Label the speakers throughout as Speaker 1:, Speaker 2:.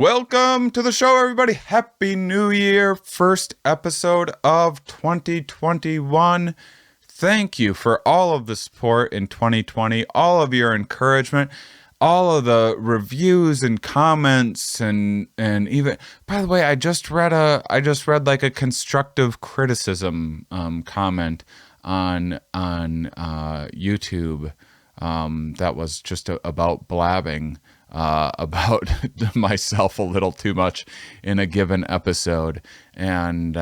Speaker 1: Welcome to the show, everybody. Happy New Year. First episode of 2021. Thank you for all of the support in 2020, all of your encouragement, all of the reviews and comments, and even, by the way, I just read like a constructive criticism comment on YouTube that was just about blabbing about myself a little too much in a given episode, and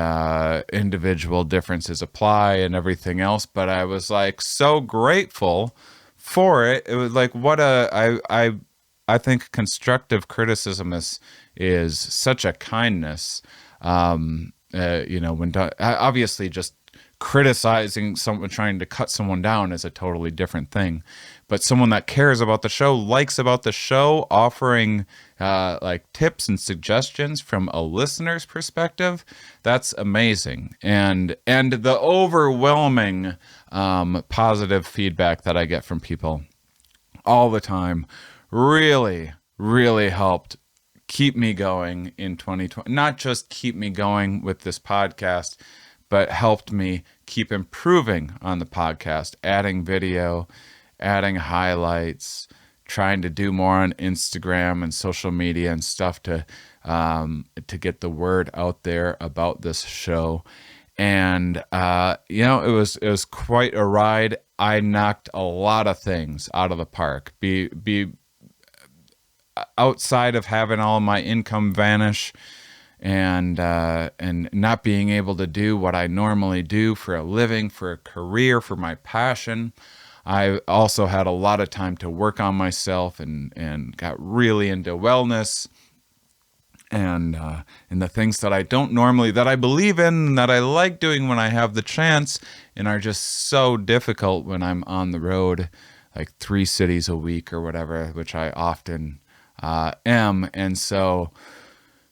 Speaker 1: individual differences apply and everything else. But I was like so grateful for it. It was like I think constructive criticism is such a kindness. When obviously just criticizing someone, trying to cut someone down, is a totally different thing. But someone that cares about the show, likes about the show, offering like tips and suggestions from a listener's perspective, that's amazing. And the overwhelming positive feedback that I get from people all the time really, really helped keep me going in 2020. Not just keep me going with this podcast, but helped me keep improving on the podcast, adding video, adding highlights, trying to do more on Instagram and social media and stuff to get the word out there about this show. And it was quite a ride. I knocked a lot of things out of the park. Be outside of having all my income vanish and not being able to do what I normally do for a living, for a career, for my passion. I also had a lot of time to work on myself and got really into wellness and the things that I don't normally, that I believe in and that I like doing when I have the chance, and are just so difficult when I'm on the road, like 3 cities a week or whatever, which I often am. And so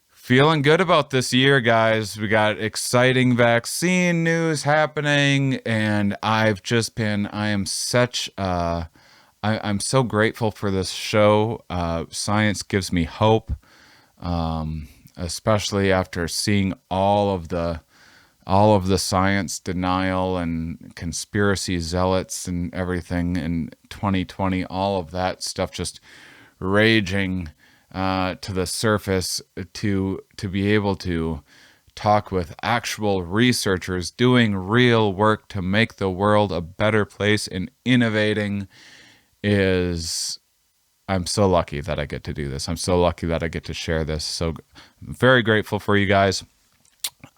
Speaker 1: feeling good about this year, guys. We got exciting vaccine news happening, and I'm so grateful for this show. Science gives me hope, especially after seeing all of the science denial and conspiracy zealots and everything in 2020, all of that stuff just raging to the surface, to be able to talk with actual researchers doing real work to make the world a better place and innovating. I'm so lucky that I get to do this. I'm so lucky that I get to share this. So I'm very grateful for you guys.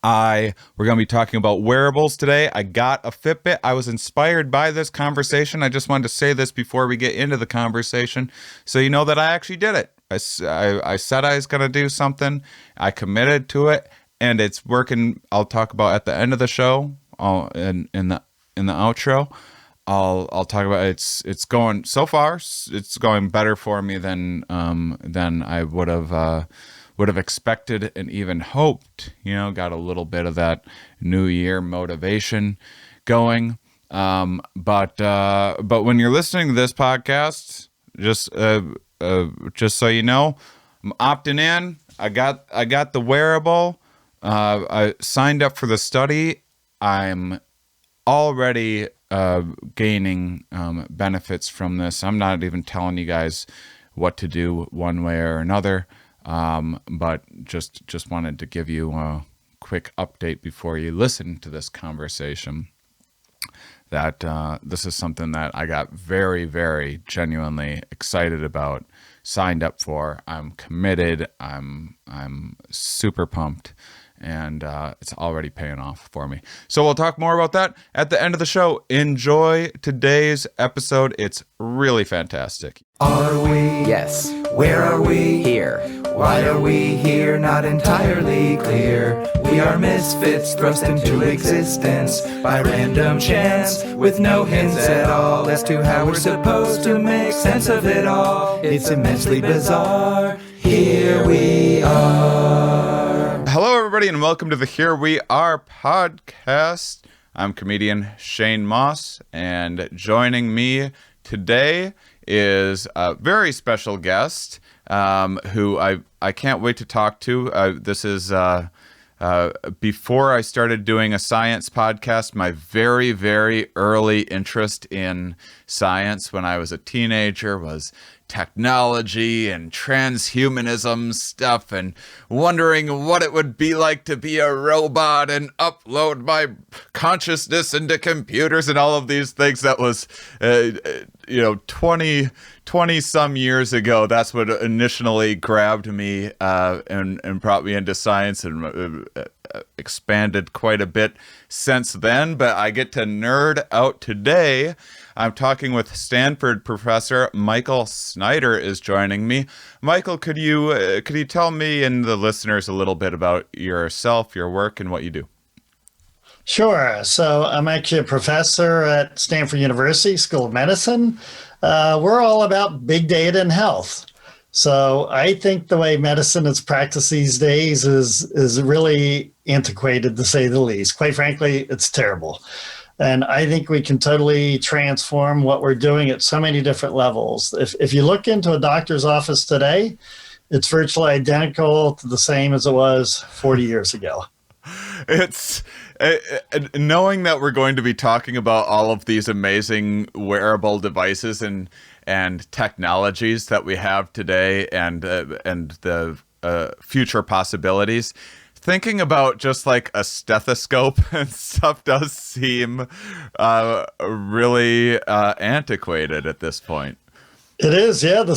Speaker 1: We're going to be talking about wearables today. I got a Fitbit. I was inspired by this conversation. I just wanted to say this before we get into the conversation, so you know that I actually did it. I said I was going to do something. I committed to it, and it's working. I'll talk about at the end of the show, in the outro. I'll talk about it's going so far. It's going better for me than I would have expected and even hoped. Got a little bit of that New Year motivation going. But when you're listening to this podcast, just so you know, I'm opting in. I got the wearable. I signed up for the study. I'm already gaining benefits from this. I'm not even telling you guys what to do one way or another, but just wanted to give you a quick update before you listen to this conversation, that this is something that I got very, very genuinely excited about, signed up for. I'm committed. I'm super pumped, and it's already paying off for me. So we'll talk more about that at the end of the show. Enjoy today's episode. It's really fantastic.
Speaker 2: Are we?
Speaker 3: Yes.
Speaker 2: Where are we?
Speaker 3: Here.
Speaker 2: Why are we here? Not entirely clear. We are misfits thrust into existence by random chance, with no hints at all as to how we're supposed to make sense of it all. It's immensely bizarre. Here we are.
Speaker 1: Hello, everybody, and welcome to the Here We Are podcast. I'm comedian Shane Mauss, and joining me today is a very special guest, who I can't wait to talk to. This is before I started doing a science podcast, my very, very early interest in science when I was a teenager was technology and transhumanism stuff and wondering what it would be like to be a robot and upload my consciousness into computers and all of these things. That was, 20 some years ago. That's what initially grabbed me and brought me into science, and expanded quite a bit since then. But I get to nerd out today. I'm talking with Stanford professor Michael Snyder is joining me. Michael, could you tell me and the listeners a little bit about yourself, your work, and what you do?
Speaker 3: Sure. So I'm actually a professor at Stanford University School of Medicine. We're all about big data and health. So I think the way medicine is practiced these days is really antiquated, to say the least. Quite frankly, it's terrible. And I think we can totally transform what we're doing at so many different levels. If you look into a doctor's office today, it's virtually identical to the same as it was 40 years ago.
Speaker 1: It's knowing that we're going to be talking about all of these amazing wearable devices and technologies that we have today, and the future possibilities. Thinking about just like a stethoscope and stuff does seem really antiquated at this point.
Speaker 3: It is, yeah. The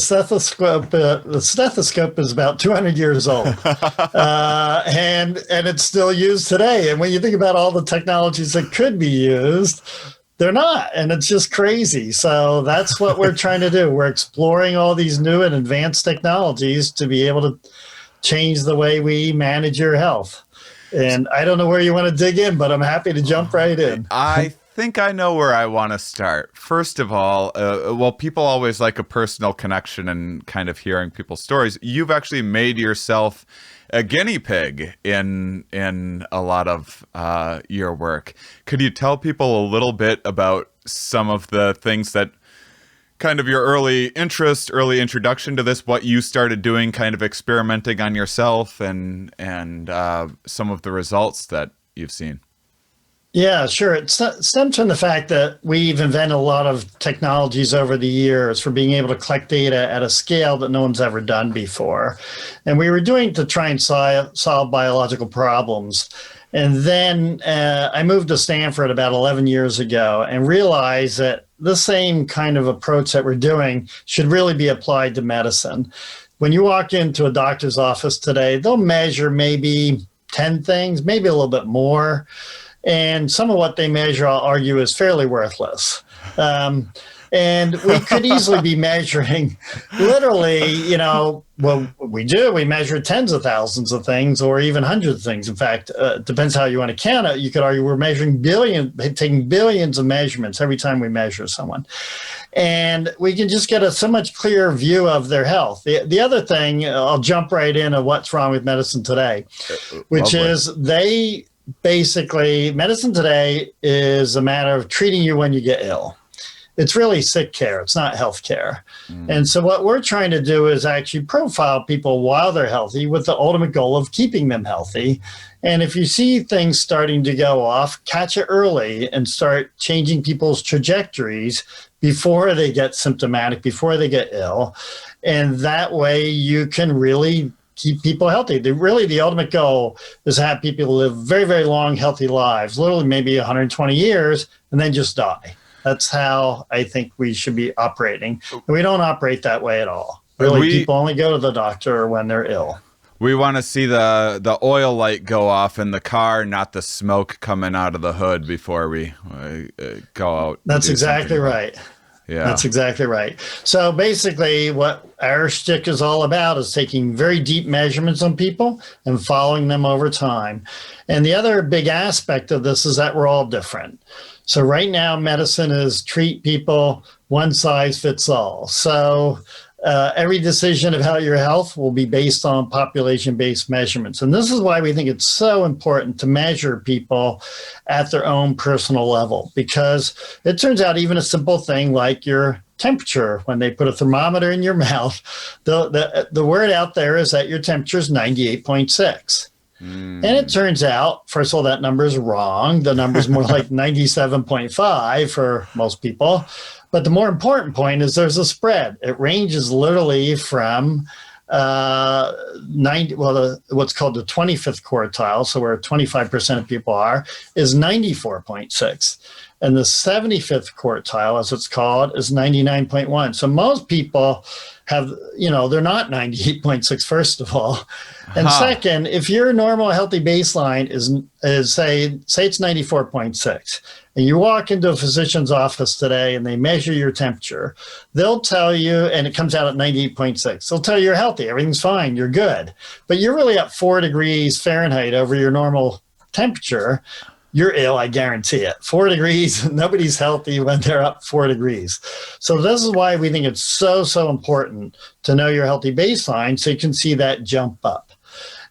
Speaker 3: stethoscope is about 200 years old, and it's still used today. And when you think about all the technologies that could be used, they're not, and it's just crazy. So that's what we're trying to do. We're exploring all these new and advanced technologies to be able to change the way we manage your health. And I don't know where you want to dig in, but I'm happy to jump right in.
Speaker 1: I think I know where I want to start. First of all, people always like a personal connection and kind of hearing people's stories. You've actually made yourself a guinea pig in a lot of your work. Could you tell people a little bit about some of the things that kind of your early introduction to this, what you started doing, kind of experimenting on yourself, and some of the results that you've seen?
Speaker 3: Yeah, sure. It stems from the fact that we've invented a lot of technologies over the years for being able to collect data at a scale that no one's ever done before. And we were doing to try and solve biological problems. And then I moved to Stanford about 11 years ago and realized that the same kind of approach that we're doing should really be applied to medicine. When you walk into a doctor's office today, they'll measure maybe 10 things, maybe a little bit more. And some of what they measure, I'll argue, is fairly worthless. And we could easily be measuring literally, well, we measure tens of thousands of things or even hundreds of things. In fact, it depends how you want to count it. You could argue we're measuring taking billions of measurements every time we measure someone. And we can just get a so much clearer view of their health. The other thing, I'll jump right into what's wrong with medicine today, which is basically, medicine today is a matter of treating you when you get ill. It's really sick care. It's not health care. And so what we're trying to do is actually profile people while they're healthy with the ultimate goal of keeping them healthy. And if you see things starting to go off, catch it early and start changing people's trajectories before they get symptomatic, before they get ill. And that way you can really keep people healthy. The ultimate goal is to have people live very, very long, healthy lives, literally maybe 120 years, and then just die. That's how I think we should be operating. And we don't operate that way at all. Really, people only go to the doctor when they're ill.
Speaker 1: We want to see the oil light go off in the car, not the smoke coming out of the hood before we go out.
Speaker 3: That's exactly right.
Speaker 1: Yeah,
Speaker 3: that's exactly right. So basically what our shtick is all about is taking very deep measurements on people and following them over time. And the other big aspect of this is that we're all different. So right now, medicine is treat people, one size fits all. So every decision about your health will be based on population-based measurements. And this is why we think it's so important to measure people at their own personal level, because it turns out even a simple thing like your temperature, when they put a thermometer in your mouth, the word out there is that your temperature is 98.6. And it turns out, first of all, that number is wrong. The number is more like 97.5 for most people. But the more important point is there's a spread. It ranges literally from 90, what's called the 25th quartile, so where 25% of people are, is 94.6. And the 75th quartile, as it's called, is 99.1. So most people have, they're not 98.6, first of all. And second, if your normal healthy baseline is say it's 94.6, and you walk into a physician's office today and they measure your temperature, they'll tell you, and it comes out at 98.6, they'll tell you you're healthy, everything's fine, you're good. But you're really at 4 degrees Fahrenheit over your normal temperature. You're ill, I guarantee it. 4 degrees, nobody's healthy when they're up 4 degrees. So this is why we think it's so, so important to know your healthy baseline so you can see that jump up.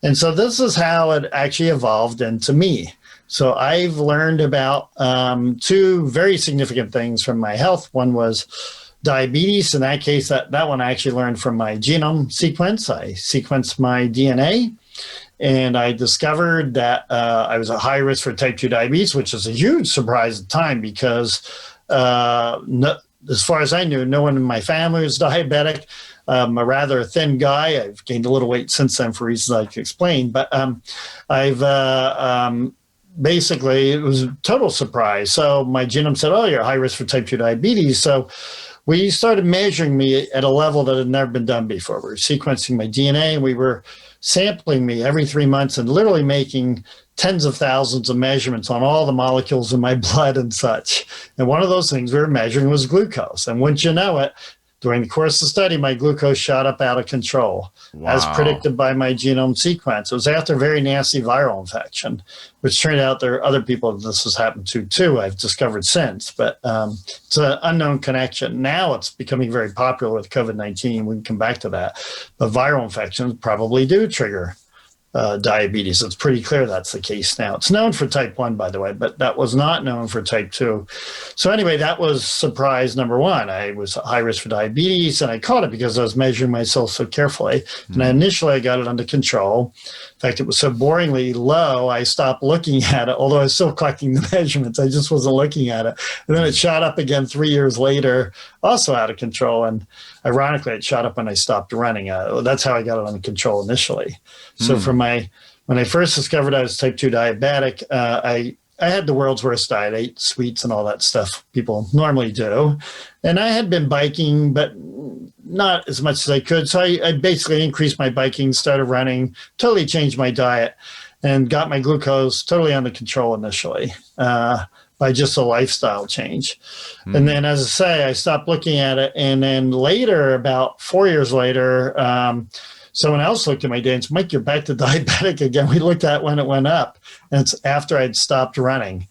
Speaker 3: And so this is how it actually evolved into me. So I've learned about 2 very significant things from my health. One was diabetes. In that case, that one I actually learned from my genome sequence. I sequenced my DNA. And I discovered that I was at high risk for type 2 diabetes, which is a huge surprise at the time because as far as I knew, no one in my family was diabetic. I'm a rather thin guy. I've gained a little weight since then for reasons I can explain. But basically, it was a total surprise. So my genome said, oh, you're high risk for type 2 diabetes. So we started measuring me at a level that had never been done before. We were sequencing my DNA, and we were sampling me every 3 months and literally making tens of thousands of measurements on all the molecules in my blood and such. And one of those things we were measuring was glucose. And wouldn't you know it, during the course of the study, my glucose shot up out of control, as predicted by my genome sequence. It was after a very nasty viral infection, which turned out there are other people that this has happened to too, I've discovered since. But it's an unknown connection. Now it's becoming very popular with COVID-19. We can come back to that. But viral infections probably do trigger diabetes. It's pretty clear that's the case now. It's known for type 1, by the way, but that was not known for type 2. So anyway, that was surprise number 1. I was high risk for diabetes, and I caught it because I was measuring myself so carefully. And initially, I got it under control. In fact, it was so boringly low, I stopped looking at it, although I was still collecting the measurements. I just wasn't looking at it. And then it shot up again 3 years later, also out of control. And ironically, it shot up when I stopped running. That's how I got it under control initially. So when I first discovered I was type 2 diabetic, I had the world's worst diet. I ate sweets and all that stuff people normally do. And I had been biking, but not as much as I could. So I basically increased my biking, started running, totally changed my diet, and got my glucose totally under control initially by just a lifestyle change. And then, as I say, I stopped looking at it. And then later, about 4 years later, someone else looked at my data and said, Mike, you're back to diabetic again. We looked at when it went up, and it's after I'd stopped running.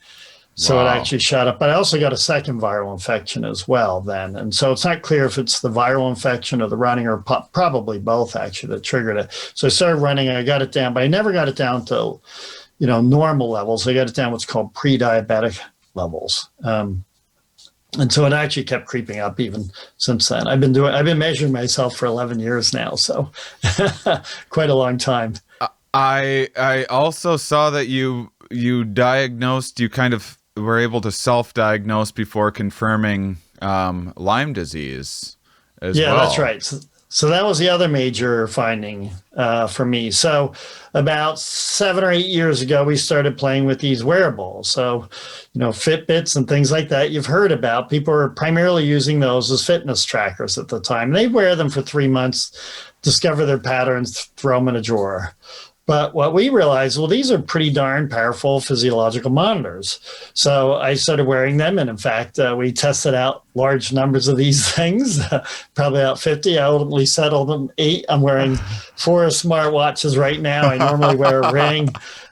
Speaker 3: So it actually shot up. But I also got a second viral infection as well then. And so it's not clear if it's the viral infection or the running, or probably both actually, that triggered it. So I started running, I got it down, but I never got it down to, normal levels. I got it down what's called pre-diabetic levels. And so it actually kept creeping up even since then. I've been measuring myself for 11 years now, so quite a long time.
Speaker 1: I also saw that you diagnosed, you kind of were able to self-diagnose before confirming Lyme disease as well.
Speaker 3: Yeah, that's right. So that was the other major finding for me. So about 7 or 8 years ago, we started playing with these wearables. So, Fitbits and things like that you've heard about. People were primarily using those as fitness trackers at the time. They wear them for 3 months, discover their patterns, throw them in a drawer. But what we realized, well, these are pretty darn powerful physiological monitors. So I started wearing them. And in fact, we tested out large numbers of these things, probably about 50. I ultimately settled on 8. I'm wearing 4 smartwatches right now. I normally wear a ring.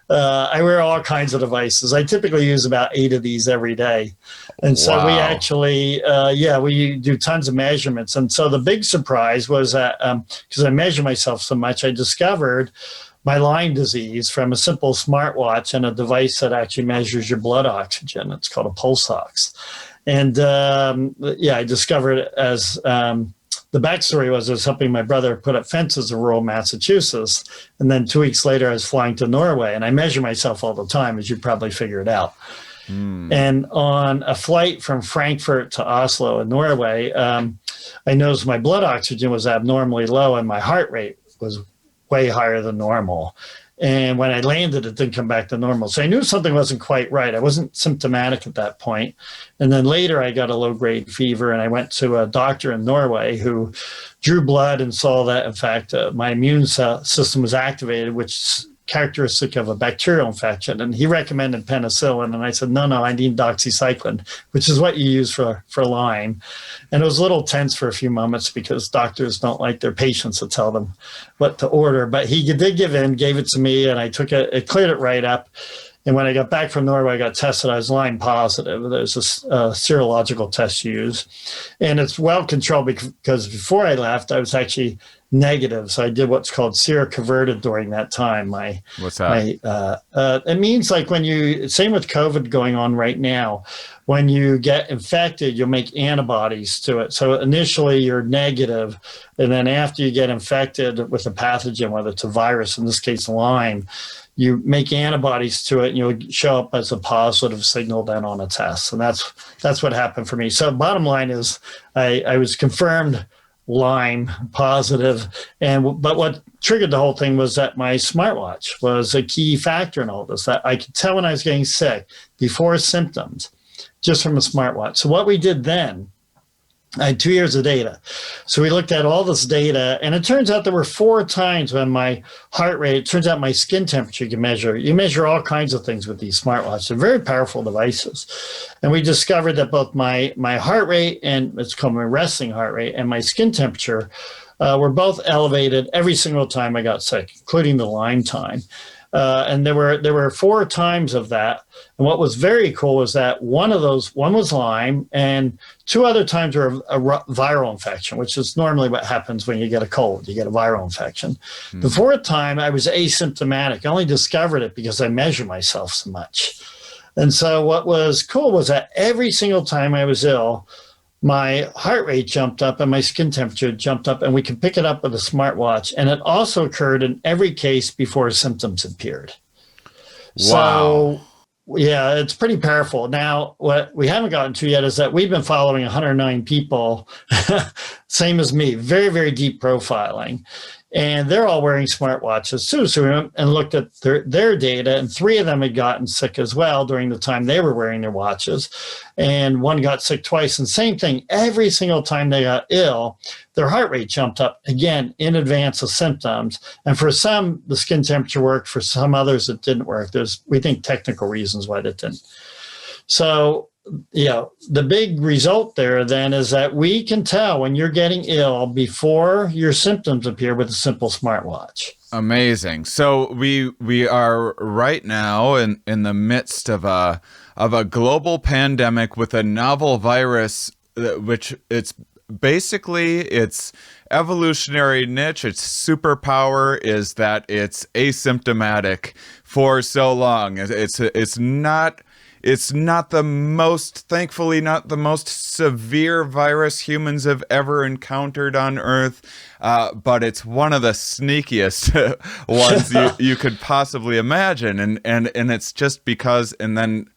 Speaker 3: I wear all kinds of devices. I typically use about 8 of these every day. And so we actually, we do tons of measurements. And so the big surprise was that because I measure myself so much, I discovered my Lyme disease from a simple smartwatch and a device that actually measures your blood oxygen. It's called a pulse ox. And I discovered it as the backstory was I was helping my brother put up fences in rural Massachusetts. And then 2 weeks later, I was flying to Norway. And I measure myself all the time, as you probably figured out. And on a flight from Frankfurt to Oslo in Norway, I noticed my blood oxygen was abnormally low and my heart rate was way higher than normal. And when I landed, it didn't come back to normal. So I knew something wasn't quite right. I wasn't symptomatic at that point. And then later I got a low-grade fever and I went to a doctor in Norway who drew blood and saw that, in fact, my immune system was activated, which is characteristic of a bacterial infection. And he recommended penicillin. And I said, no, I need doxycycline, which is what you use for Lyme. And it was a little tense for a few moments because doctors don't like their patients to tell them what to order. But he did give it to me, and I took it. It cleared it right up. And when I got back from Norway, I got tested. I was Lyme positive. There's a serological test you use. And it's well controlled because before I left, I was actually negative. So I did what's called seroconverted during that time.
Speaker 1: What's that?
Speaker 3: It means like same with COVID going on right now, when you get infected, you'll make antibodies to it. So initially you're negative, and then after you get infected with a pathogen, whether it's a virus, in this case Lyme, you make antibodies to it and you'll show up as a positive signal then on a test. And that's what happened for me. So bottom line is I was confirmed Lyme positive. But what triggered the whole thing was that my smartwatch was a key factor in all this, that I could tell when I was getting sick before symptoms just from a smartwatch. So what we did then, I had 2 years of data. So we looked at all this data, and it turns out there were 4 times when my heart rate, it turns out my skin temperature you can measure. You measure all kinds of things with these smartwatches. They're very powerful devices. And we discovered that both my heart rate, and it's called my resting heart rate, and my skin temperature were both elevated every single time I got sick, including the Lyme time. And there were 4 times of that. And what was very cool was that one was Lyme, and 2 other times were a viral infection, which is normally what happens when you get a cold. You get a viral infection. The 4th time, I was asymptomatic. I only discovered it because I measure myself so much. And so what was cool was that every single time I was ill, my heart rate jumped up and my skin temperature jumped up, and we could pick it up with a smartwatch. And it also occurred in every case before symptoms appeared.
Speaker 1: Wow.
Speaker 3: So, yeah, it's pretty powerful. Now, what we haven't gotten to yet is that we've been following 109 people, same as me, very, very deep profiling. And they're all wearing smartwatches too. So we went and looked at their data, and 3 of them had gotten sick as well during the time they were wearing their watches. And 1 got sick twice. And same thing, every single time they got ill, their heart rate jumped up again in advance of symptoms. And for some, the skin temperature worked. For some others, it didn't work. We think, technical reasons why that didn't. So, the big result there then is that we can tell when you're getting ill before your symptoms appear with a simple smartwatch.
Speaker 1: Amazing. So we are right now in the midst of a global pandemic with a novel virus, which it's basically its evolutionary niche, its superpower is that it's asymptomatic for so long. It's not the most, thankfully, not the most severe virus humans have ever encountered on Earth, but it's one of the sneakiest ones you could possibly imagine. And it's just because, and then,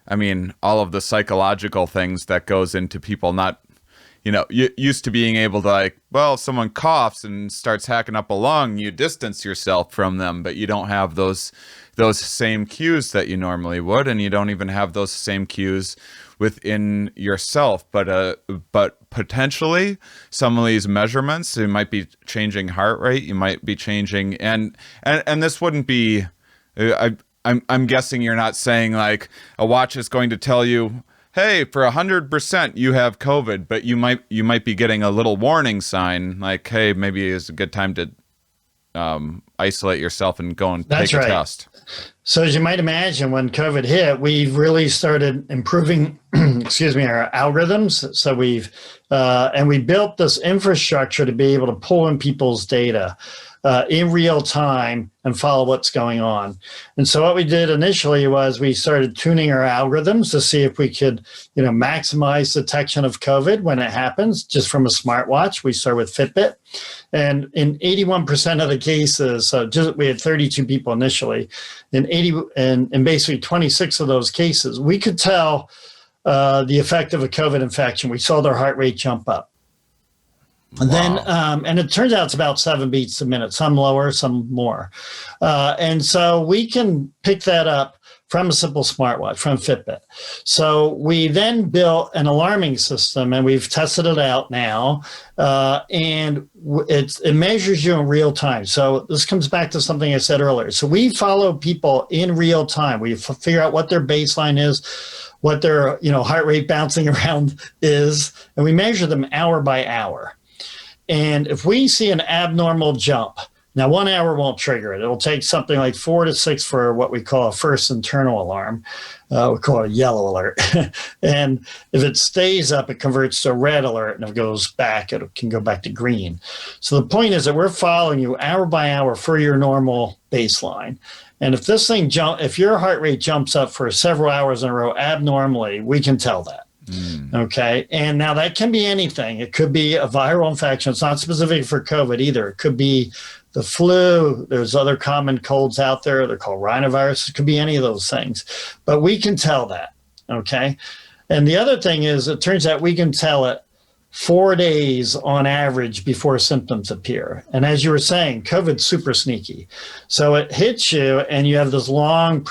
Speaker 1: I mean, all of the psychological things that goes into people not you used to being able to like, well, if someone coughs and starts hacking up a lung, you distance yourself from them, but you don't have those same cues that you normally would, and you don't even have those same cues within yourself. But potentially some of these measurements, you might be changing heart rate, you might be changing, and this wouldn't be, I'm guessing you're not saying like a watch is going to tell you, hey, for 100% you have COVID, but you might be getting a little warning sign like, hey, maybe it's a good time to isolate yourself and go and take a test.
Speaker 3: So as you might imagine, when COVID hit, we've really started improving, our algorithms. So we built this infrastructure to be able to pull in people's data in real time and follow what's going on. And so what we did initially was we started tuning our algorithms to see if we could, maximize detection of COVID when it happens, just from a smartwatch. We start with Fitbit. And in 81% of the cases, we had 32 people initially, in basically 26 of those cases, we could tell the effect of a COVID infection. We saw their heart rate jump up. And then, and it turns out it's about 7 beats a minute, some lower, some more. And so we can pick that up from a simple smartwatch, from Fitbit. So we then built an alarming system, and we've tested it out now, and it measures you in real time. So this comes back to something I said earlier. So we follow people in real time. We figure out what their baseline is, what their heart rate bouncing around is, and we measure them hour by hour. And if we see an abnormal jump, now 1 hour won't trigger it. It'll take something like 4 to 6 for what we call a first internal alarm. We call it a yellow alert. And if it stays up, it converts to a red alert. And if it goes back, it can go back to green. So the point is that we're following you hour by hour for your normal baseline. And if this thing if your heart rate jumps up for several hours in a row abnormally, we can tell that. Okay. And now that can be anything. It could be a viral infection. It's not specific for COVID either. It could be the flu. There's other common colds out there. They're called rhinovirus. It could be any of those things. But we can tell that. Okay. And the other thing is, it turns out we can tell it 4 days on average before symptoms appear. And as you were saying, COVID's super sneaky. So it hits you and you have this long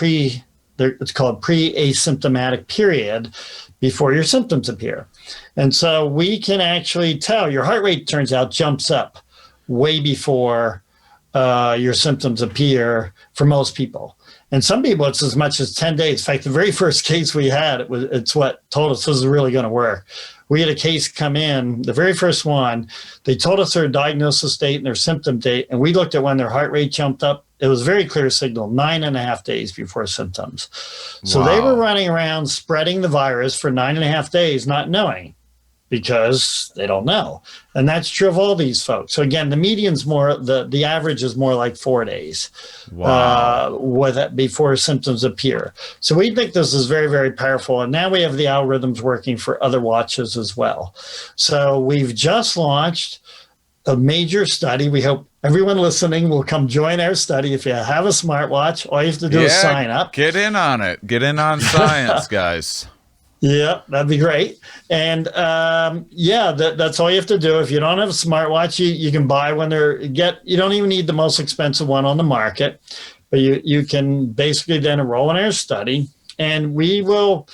Speaker 3: it's called pre-asymptomatic period before your symptoms appear. And so we can actually tell your heart rate, turns out, jumps up way before your symptoms appear for most people. And some people, it's as much as 10 days. In fact, the very first case we had, it's what told us this is really going to work. We had a case come in, the very first one, they told us their diagnosis date and their symptom date, and we looked at when their heart rate jumped up. It was a very clear signal, 9.5 days before symptoms. So They were running around spreading the virus for 9.5 days, not knowing, because they don't know. And that's true of all these folks. So again, the median's more, the average is more like 4 days before symptoms appear. So we think this is very, very powerful. And now we have the algorithms working for other watches as well. So we've just launched a major study. We hope everyone listening will come join our study. If you have a smartwatch, all you have to do is sign up.
Speaker 1: Get in on it. Get in on science, guys.
Speaker 3: Yeah, that'd be great. And that's all you have to do. If you don't have a smartwatch, you can buy one. You don't even need the most expensive one on the market, but you can basically then enroll in our study, and we will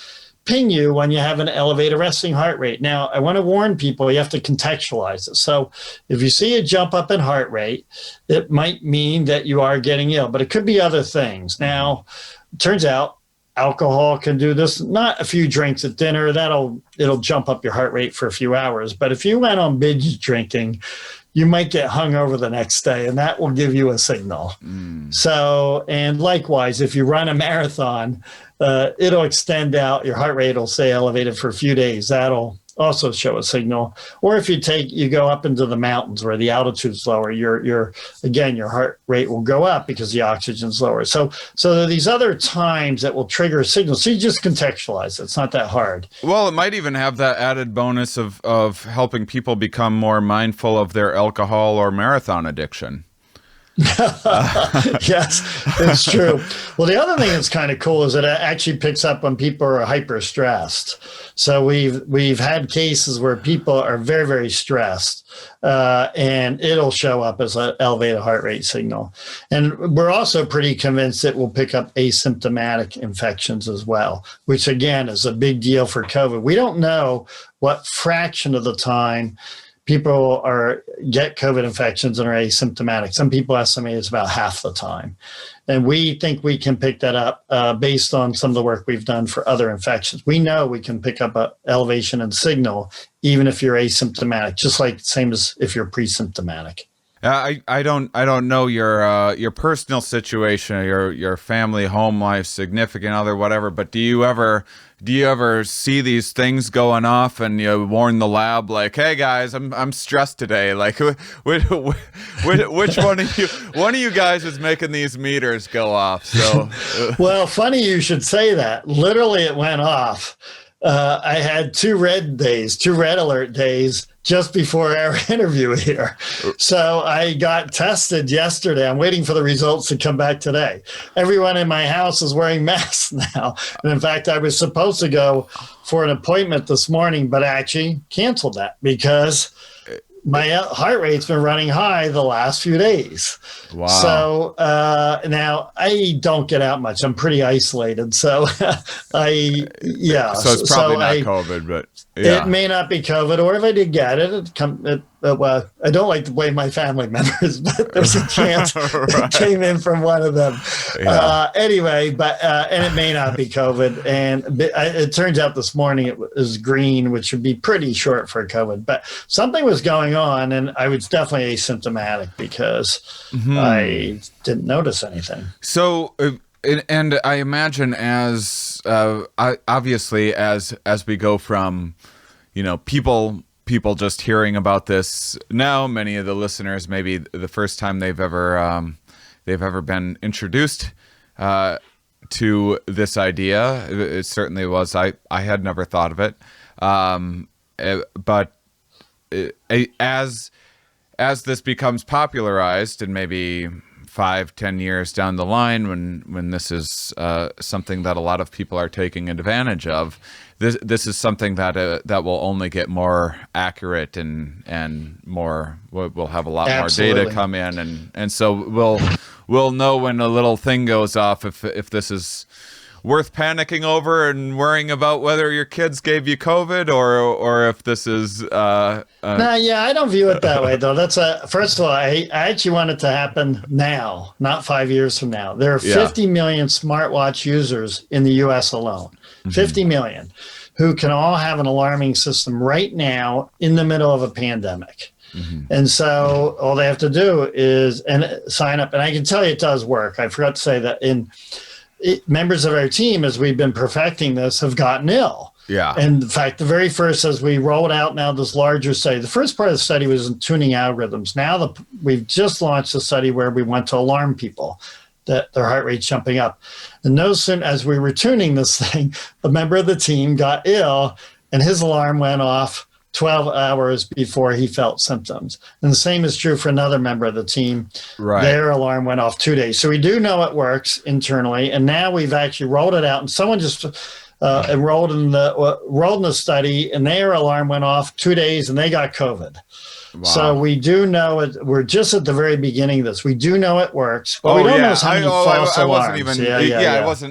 Speaker 3: ping you when you have an elevated resting heart rate. Now, I want to warn people, you have to contextualize it. So if you see a jump up in heart rate, it might mean that you are getting ill, but it could be other things. Now, it turns out alcohol can do this. Not a few drinks at dinner, it'll jump up your heart rate for a few hours. But if you went on binge drinking, you might get hungover the next day, and that will give you a signal. So, and likewise, if you run a marathon, it'll extend out. Your heart rate will stay elevated for a few days. That'll also show a signal. Or if you go up into the mountains where the altitude's lower, your heart rate will go up because the oxygen's lower. So there are these other times that will trigger a signal. So you just contextualize it. It's not that hard.
Speaker 1: Well, it might even have that added bonus of helping people become more mindful of their alcohol or marathon addiction.
Speaker 3: Yes, it's true. Well, the other thing that's kind of cool is that it actually picks up when people are hyper stressed. So we've had cases where people are very, very stressed, and it'll show up as an elevated heart rate signal. And we're also pretty convinced it will pick up asymptomatic infections as well, which again is a big deal for COVID. We don't know what fraction of the time people get COVID infections and are asymptomatic. Some people estimate it's about half the time. And we think we can pick that up based on some of the work we've done for other infections. We know we can pick up an elevation in signal even if you're asymptomatic, just like same as if you're pre-symptomatic.
Speaker 1: I don't know your personal situation, your family, home life, significant other, whatever. But do you ever see these things going off and you warn the lab like, hey guys, I'm stressed today. Like, which one of you guys is making these meters go off? So,
Speaker 3: well, funny you should say that. Literally, it went off. I had two red alert days just before our interview here. So I got tested yesterday. I'm waiting for the results to come back today. Everyone in my house is wearing masks now. And in fact, I was supposed to go for an appointment this morning, but I actually canceled that because my heart rate's been running high the last few days.
Speaker 1: Wow.
Speaker 3: So now I don't get out much. I'm pretty isolated. So
Speaker 1: So it's probably not COVID, but yeah.
Speaker 3: It may not be COVID, or if I did get it, well, I don't like to blame my family members, but there's a chance it came in from one of them. Yeah. Anyway, and it may not be COVID. And it turns out this morning it was green, which would be pretty short for COVID. But something was going on, and I was definitely asymptomatic because I didn't notice anything.
Speaker 1: So, and I imagine as obviously as we go from, people just hearing about this now, many of the listeners, maybe the first time they've ever been introduced to this idea. It certainly was. I had never thought of it, but as this becomes popularized, and maybe 5-10 years down the line, when this is something that a lot of people are taking advantage of, this is something that will only get more accurate and more. We'll have a lot
Speaker 3: Absolutely.
Speaker 1: more data come in, and so we'll know when a little thing goes off if this is worth panicking over and worrying about whether your kids gave you COVID or if this is.
Speaker 3: No, yeah, I don't view it that way though. First of all, I actually want it to happen now, not 5 years from now. There are 50 million smartwatch users in the U.S. alone, 50 million, who can all have an alarming system right now in the middle of a pandemic. And so all they have to do is sign up. And I can tell you it does work. I forgot to say that members of our team, as we've been perfecting this, have gotten ill.
Speaker 1: Yeah.
Speaker 3: And in fact, the very first, as we rolled out now this larger study, the first part of the study was in tuning algorithms. Now we've just launched a study where we want to alarm people that their heart rate's jumping up. And no sooner as we were tuning this thing, a member of the team got ill and his alarm went off 12 hours before he felt symptoms. And the same is true for another member of the team.
Speaker 1: Right.
Speaker 3: Their alarm went off 2 days. So we do know it works internally. And now we've actually rolled it out. And someone just enrolled in the study, and their alarm went off 2 days, and they got COVID. Wow. So we do know it. We're just at the very beginning of this. We do know it works, but we don't know how many false alarms.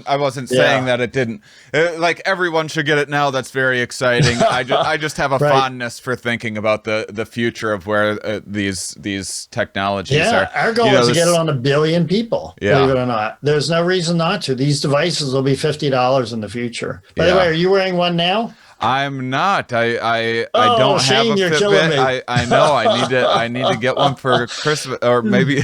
Speaker 1: I wasn't saying that it didn't. Like everyone should get it now. That's very exciting. I just have a fondness for thinking about the future of where these technologies are.
Speaker 3: Our goal is to get it on 1 billion people.
Speaker 1: Yeah.
Speaker 3: Believe it or not, there's no reason not to. These devices will be $50 in the future. By the way, are you wearing one now?
Speaker 1: I'm not. I don't have a Fitbit. I know. I need to get one for Christmas, or maybe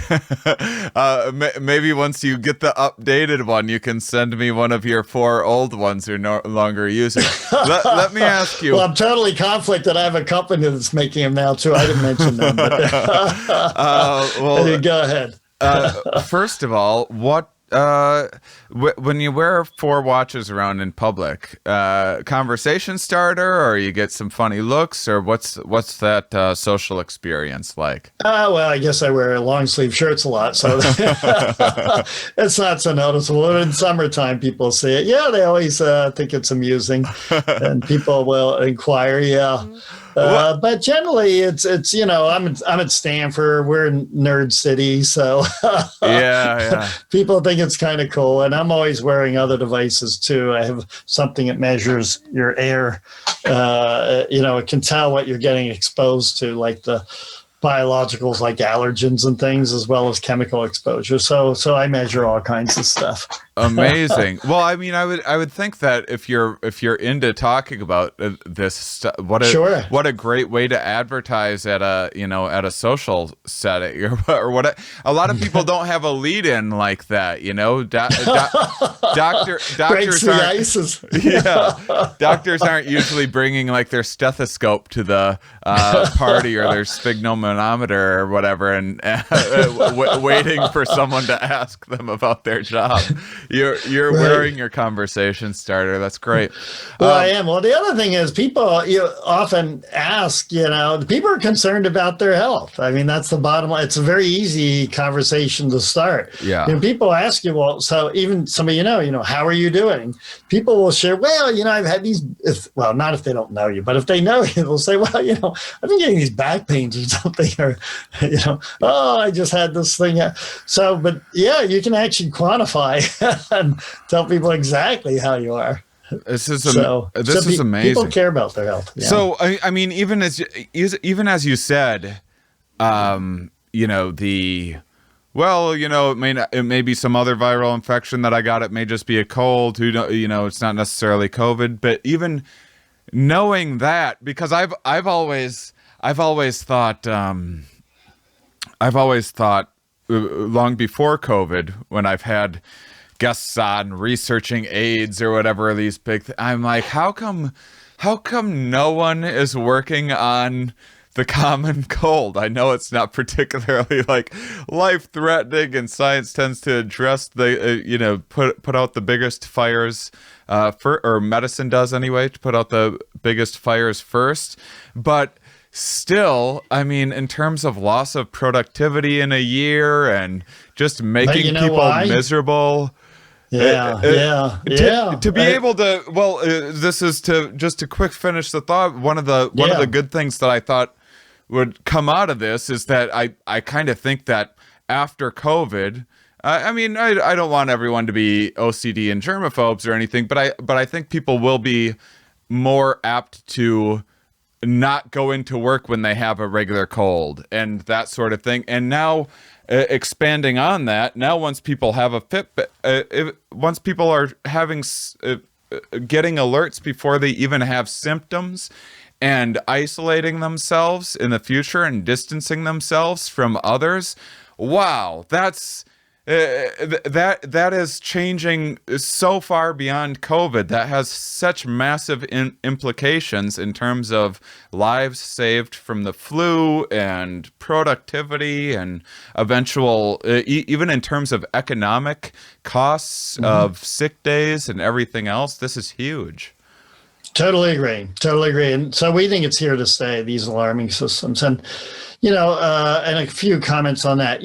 Speaker 1: maybe once you get the updated one, you can send me one of your 4 old ones you're no longer using. Let me ask you.
Speaker 3: Well, I'm totally conflicted. I have a company that's making them now too. I didn't mention them, but go ahead.
Speaker 1: First of all, what when you wear 4 watches around in public, conversation starter, or you get some funny looks, or what's that social experience like?
Speaker 3: Well, I guess I wear long sleeve shirts a lot, so it's not so noticeable. In summertime, people say it. Yeah, they always think it's amusing, and people will inquire. Yeah. But generally, it's I'm at Stanford. We're in Nerd City, so
Speaker 1: yeah.
Speaker 3: People think it's kind of cool. And I'm always wearing other devices too. I have something that measures your air. It can tell what you're getting exposed to, like the biologicals like allergens and things, as well as chemical exposure. So I measure all kinds of stuff.
Speaker 1: Amazing. Well, I mean, I would think that if you're into talking about this stuff, what a great way to advertise at a social setting or what. A lot of people don't have a lead in like that, doctors aren't usually bringing like their stethoscope to the party or their sphygmomanometer or whatever, and waiting for someone to ask them about their job. You're right. Wearing your conversation starter. That's great.
Speaker 3: Well, I am. Well, the other thing is people often ask, people are concerned about their health. I mean, that's the bottom line. It's a very easy conversation to start.
Speaker 1: Yeah.
Speaker 3: People ask you, well, so even somebody, how are you doing? People will share, well, I've had these, not if they don't know you, but if they know you, they'll say, well, I've been getting these back pains or something, or, oh, I just had this thing. So, but yeah, you can actually quantify and tell people exactly how you are.
Speaker 1: This is amazing.
Speaker 3: People care about their health. Yeah.
Speaker 1: So I mean, even as you said, it may be some other viral infection that I got. It may just be a cold. It's not necessarily COVID. But even knowing that, because I've always thought long before COVID, when I've had guests on researching AIDS or whatever, these big I'm like, how come no one is working on the common cold? I know it's not particularly like life-threatening, and science tends to address the put out the biggest fires or medicine does anyway, to put out the biggest fires first. But still, I mean, in terms of loss of productivity in a year and just making people miserable. To be able to, this is to quick finish the thought. One of the good things that I thought would come out of this is that I kind of think that after COVID, I mean, I don't want everyone to be OCD and germaphobes or anything, but I think people will be more apt to not go into work when they have a regular cold and that sort of thing. And now, expanding on that, now once people have a Fitbit, once people are having getting alerts before they even have symptoms, and isolating themselves in the future and distancing themselves from others, wow, that's that is changing so far beyond COVID. That has such massive implications in terms of lives saved from the flu and productivity and eventual, even in terms of economic costs of sick days and everything else. This is huge.
Speaker 3: Totally agree. And so we think it's here to stay, these alarming systems. And, and a few comments on that.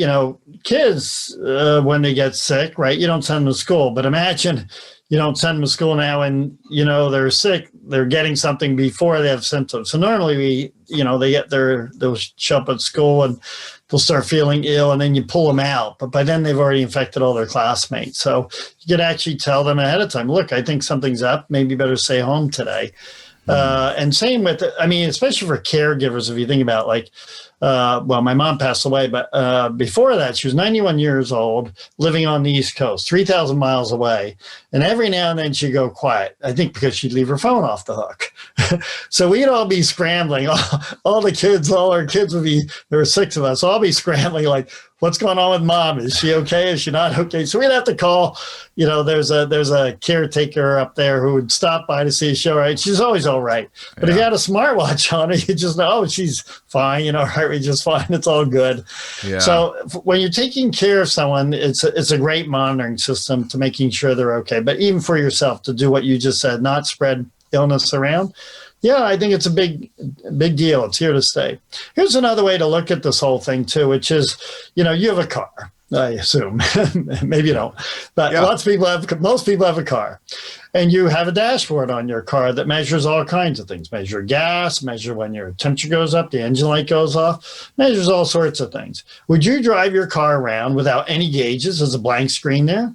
Speaker 3: Kids, when they get sick, right, you don't send them to school. But imagine you don't send them to school now and, they're sick, they're getting something before they have symptoms. So normally they'll show up at school and they'll start feeling ill, and then you pull them out. But by then they've already infected all their classmates. So you could actually tell them ahead of time, look, I think something's up. Maybe you better stay home today. And same with, especially for caregivers, if you think about my mom passed away, but before that, she was 91 years old, living on the East Coast, 3,000 miles away. And every now and then she'd go quiet, I think because she'd leave her phone off the hook. So we'd all be scrambling. All our kids would be, there were 6 of us, all be scrambling like, what's going on with mom? Is she okay? Is she not okay? So we'd have to call, there's a caretaker up there who would stop by to see if she's all right. She's always all right. But if you had a smartwatch on her, you just know, oh, she's fine, heart rate just fine. It's all good. Yeah. So when you're taking care of someone, it's a great monitoring system to making sure they're okay. But even for yourself to do what you just said, not spread illness around. Yeah, I think it's a big deal. It's here to stay. Here's another way to look at this whole thing too, which is, you have a car, I assume. Maybe you don't. But most people have a car. And you have a dashboard on your car that measures all kinds of things. Measure gas, measure when your temperature goes up, the engine light goes off, measures all sorts of things. Would you drive your car around without any gauges as a blank screen there?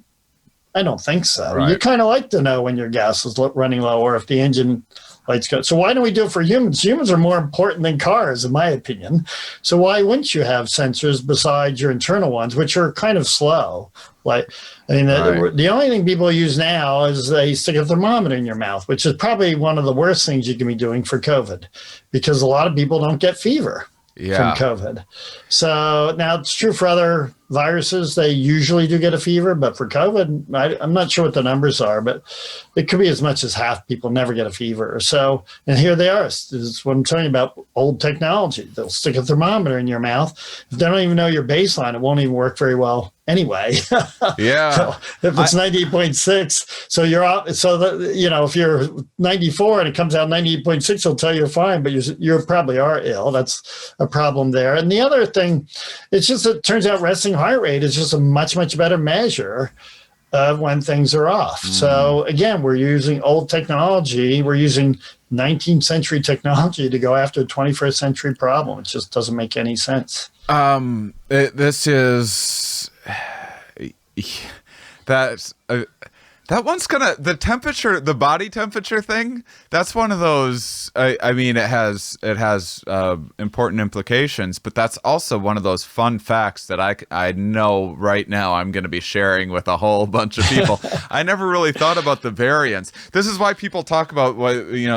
Speaker 3: I don't think so. Right. You kind of like to know when your gas is running low or if the engine lights go. So why don't we do it for humans? Humans are more important than cars, in my opinion. So why wouldn't you have sensors besides your internal ones, which are kind of slow? The only thing people use now is they stick a thermometer in your mouth, which is probably one of the worst things you can be doing for COVID, because a lot of people don't get fever from COVID. So now it's true for other viruses. They usually do get a fever, but for COVID, I'm not sure what the numbers are, but it could be as much as half people never get a fever. So, and here they are. This is what I'm telling you about, old technology. They'll stick a thermometer in your mouth. If they don't even know your baseline, it won't even work very well anyway.
Speaker 1: Yeah.
Speaker 3: So if it's 98.6, so you're out. So that, if you're 94 and it comes out 98.6, it'll tell you you're fine, but you probably are ill. That's a problem there. And the other thing, it's just, it turns out resting heart rate is just a much, much better measure of when things are off. So again, we're using old technology. We're using 19th century technology to go after a 21st century problem. It just doesn't make any sense.
Speaker 1: That one's the temperature, the body temperature thing. That's one of those. I mean, it has important implications, but that's also one of those fun facts that I know right now I'm going to be sharing with a whole bunch of people. I never really thought about the variance. This is why people talk about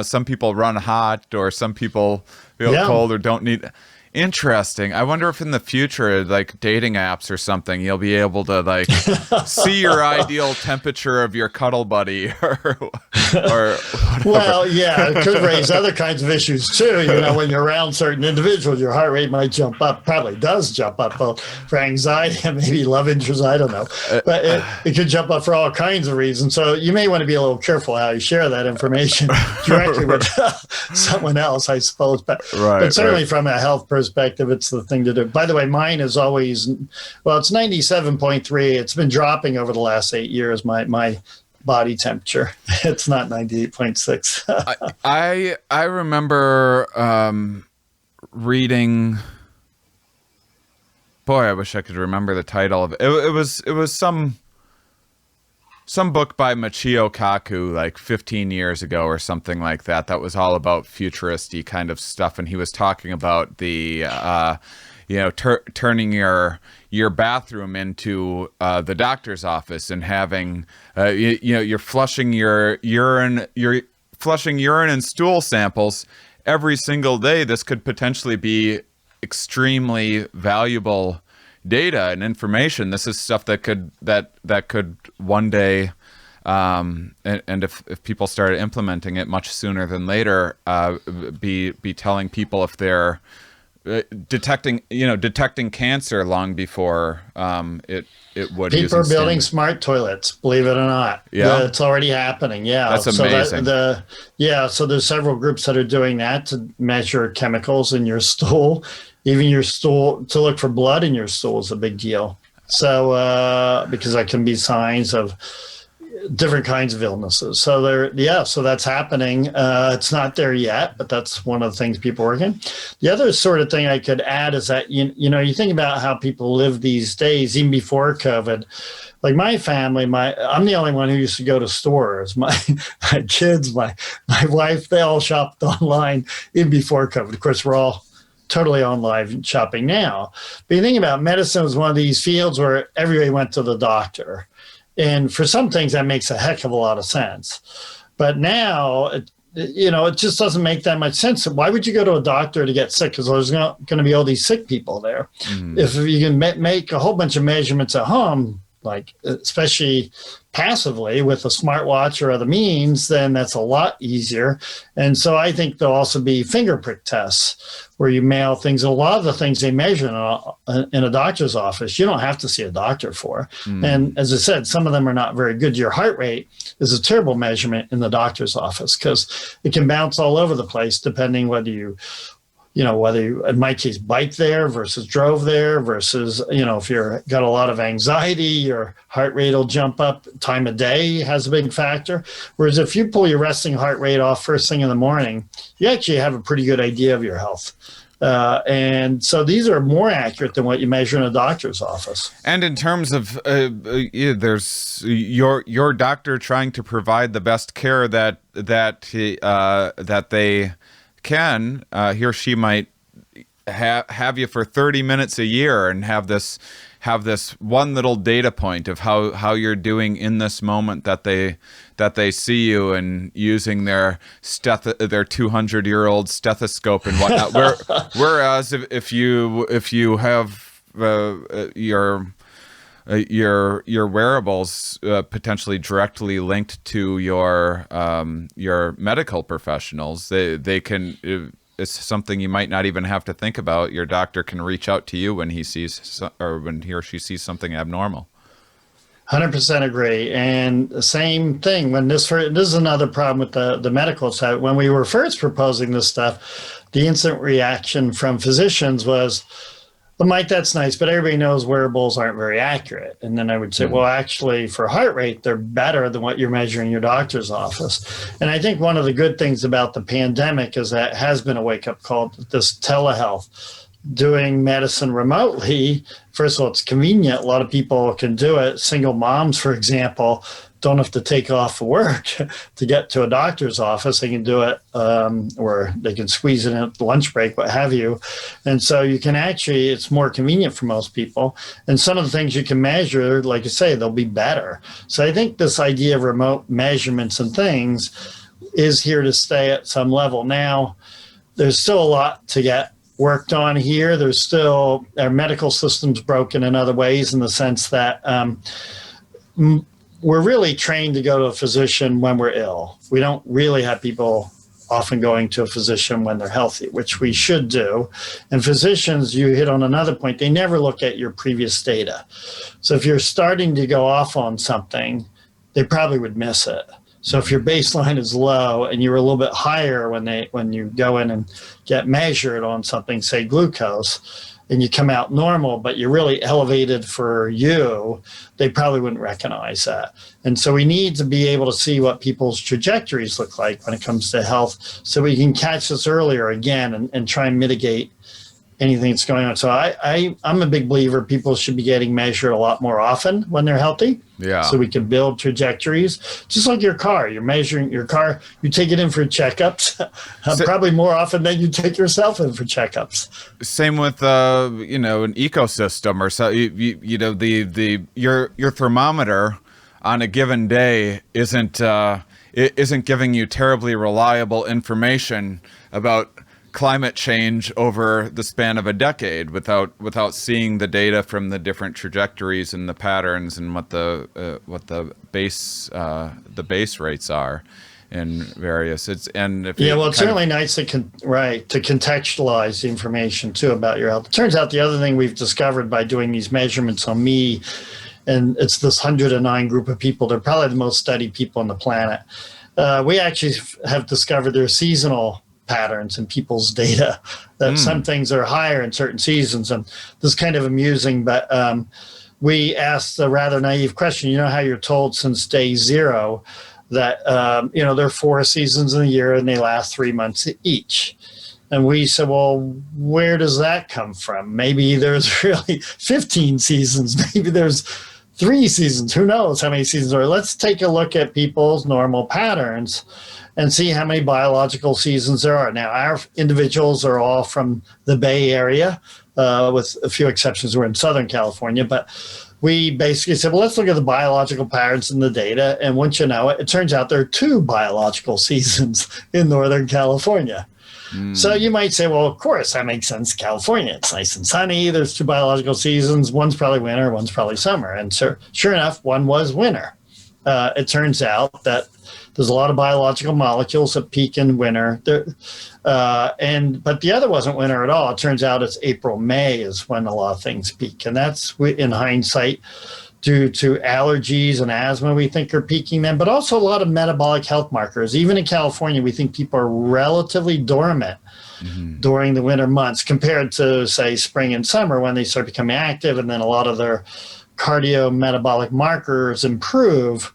Speaker 1: some people run hot or some people feel cold or don't need. Interesting. I wonder if in the future, like dating apps or something, you'll be able to see your ideal temperature of your cuddle buddy or whatever.
Speaker 3: Well, yeah, it could raise other kinds of issues too. When you're around certain individuals, your heart rate might jump up, probably does jump up both for anxiety and maybe love interest. I don't know. But it could jump up for all kinds of reasons. So you may want to be a little careful how you share that information directly with someone else, I suppose. But certainly from a health perspective, it's the thing to do. By the way, mine is always, it's 97.3. It's been dropping over the last 8 years, my body temperature. It's not 98.6.
Speaker 1: I remember reading, boy, I wish I could remember the title of it. It was some book by Michio Kaku like 15 years ago or something like that. That was all about futuristy kind of stuff, and he was talking about the turning your bathroom into the doctor's office and having you're flushing your urine and stool samples every single day. This could potentially be extremely valuable data and information. This is stuff that could one day, and if people started implementing it much sooner than later, be telling people if they're detecting cancer long before it would.
Speaker 3: People are building smart toilets, believe it or not.
Speaker 1: Yeah,
Speaker 3: it's already happening. Yeah,
Speaker 1: that's amazing.
Speaker 3: So there's several groups that are doing that to measure chemicals in your stool. Even your stool, to look for blood in your stool is a big deal. So because that can be signs of different kinds of illnesses. So so that's happening. It's not there yet, but that's one of the things people are working. The other sort of thing I could add is that you think about how people live these days, even before COVID. Like my family, I'm the only one who used to go to stores. My kids, my wife, they all shopped online even before COVID. Of course, we're all totally online shopping now. But you think about medicine was one of these fields where everybody went to the doctor. And for some things, that makes a heck of a lot of sense. But now, it just doesn't make that much sense. Why would you go to a doctor to get sick? Because there's going to be all these sick people there. If you can make a whole bunch of measurements at home, like especially passively with a smartwatch or other means, then that's a lot easier. And so I think there'll also be finger prick tests where you mail things. A lot of the things they measure in a doctor's office, you don't have to see a doctor for. And as I said, some of them are not very good. Your heart rate is a terrible measurement in the doctor's office because it can bounce all over the place depending whether you in my case, bike there versus drove there versus, if you're got a lot of anxiety, your heart rate will jump up. Time of day has a big factor. Whereas if you pull your resting heart rate off first thing in the morning, you actually have a pretty good idea of your health. And so these are more accurate than what you measure in a doctor's office.
Speaker 1: And in terms of there's your doctor trying to provide the best care that they can, he or she might have you for 30 minutes a year and have this one little data point of how you're doing in this moment that they see you, and using their 200-year-old stethoscope and whatnot. Whereas if you have your wearables potentially directly linked to your medical professionals, they can. It's something you might not even have to think about. Your doctor can reach out to you when he or she sees something abnormal.
Speaker 3: 100% agree. And the same thing when this is another problem with the medical side. When we were first proposing this stuff, the instant reaction from physicians was, well, Mike, that's nice, but everybody knows wearables aren't very accurate. And then I would say, well, actually, for heart rate, they're better than what you're measuring in your doctor's office. And I think one of the good things about the pandemic is that it has been a wake-up call, this telehealth, doing medicine remotely. First of all, it's convenient. A lot of people can do it. Single moms, for example, don't have to take off work to get to a doctor's office. They can do it, or they can squeeze it in at the lunch break, what have you. And so you can actually, it's more convenient for most people. And some of the things you can measure, like I say, they'll be better. So I think this idea of remote measurements and things is here to stay at some level. Now, there's still a lot to get worked on here. There's still, our medical system's broken in other ways, in the sense that we're really trained to go to a physician when we're ill. We don't really have people often going to a physician when they're healthy, which we should do. And physicians, you hit on another point, they never look at your previous data. So if you're starting to go off on something, they probably would miss it. So if your baseline is low and you're a little bit higher when you go in and get measured on something, say glucose, and you come out normal, but you're really elevated for you, they probably wouldn't recognize that. And so we need to be able to see what people's trajectories look like when it comes to health, so we can catch this earlier again and try and mitigate anything that's going on. So I'm a big believer people should be getting measured a lot more often when they're healthy.
Speaker 1: Yeah.
Speaker 3: So we can build trajectories, just like your car. You're measuring your car. You take it in for checkups, probably more often than you take yourself in for checkups.
Speaker 1: Same with an ecosystem, or so. Your thermometer on a given day isn't giving you terribly reliable information about climate change over the span of a decade without seeing the data from the different trajectories and the patterns and what the base rates are in various. It's certainly nice to contextualize the information too about your health. It turns out the other thing we've discovered by doing these measurements on me, and it's this 109 group of people, they're probably the most studied people on the planet. We actually have discovered their seasonal patterns in people's data, that some things are higher in certain seasons. And this is kind of amusing, but we asked a rather naive question. You know how you're told since day zero that, there are 4 seasons in a year and they last 3 months each. And we said, well, where does that come from? Maybe there's really 15 seasons. Maybe there's 3 seasons. Who knows how many seasons are? Let's take a look at people's normal patterns and see how many biological seasons there are. Now, our individuals are all from the Bay Area, with a few exceptions. We're in Southern California, but
Speaker 3: we basically said, well, let's look at the biological patterns in the data. And once you know it, it turns out there are 2 biological seasons in Northern California. So you might say, well, of course, that makes sense. California, it's nice and sunny. There's 2 biological seasons. One's probably winter, one's probably summer. And so, sure enough, one was winter. It turns out that there's a lot of biological molecules that peak in winter. But the other wasn't winter at all. It turns out it's April, May is when a lot of things peak. And that's, in hindsight, due to allergies and asthma, we think are peaking then, but also a lot of metabolic health markers. Even in California, we think people are relatively dormant during the winter months compared to, say, spring and summer when they start becoming active, and then a lot of their cardiometabolic markers improve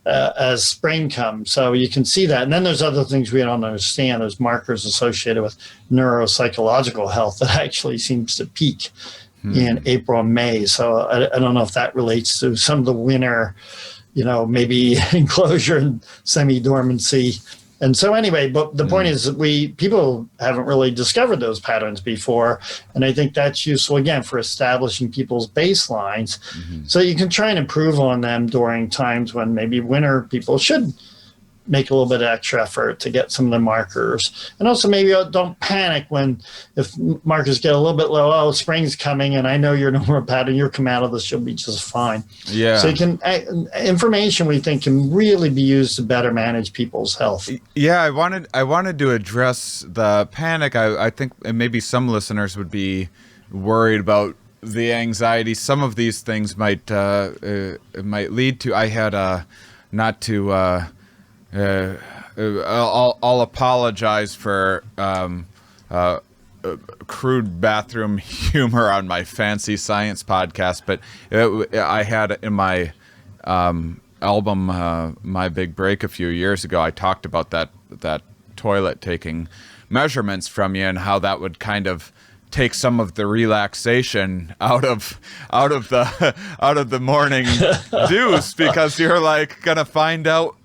Speaker 3: as spring comes. So you can see that. And then there's other things we don't understand. There's markers associated with neuropsychological health that actually seems to peak in April and May. So I don't know if that relates to some of the winter, maybe enclosure and semi-dormancy. And so anyway, but the point is that people haven't really discovered those patterns before. And I think that's useful, again, for establishing people's baselines. So you can try and improve on them during times when maybe winter people should make a little bit of extra effort to get some of the markers. And also maybe don't panic if markers get a little bit low. Oh, spring's coming and I know your normal pattern, you'll come out of this, you'll be just fine. Yeah. So you can, information we think can really be used to better manage people's health.
Speaker 1: Yeah, I wanted to address the panic. I think maybe some listeners would be worried about the anxiety some of these things might lead to. I had not to I'll apologize for crude bathroom humor on my fancy science podcast, but I had in my album My Big Break a few years ago, I talked about that toilet taking measurements from you and how that would kind of take some of the relaxation out of the morning deuce, because you're like gonna find out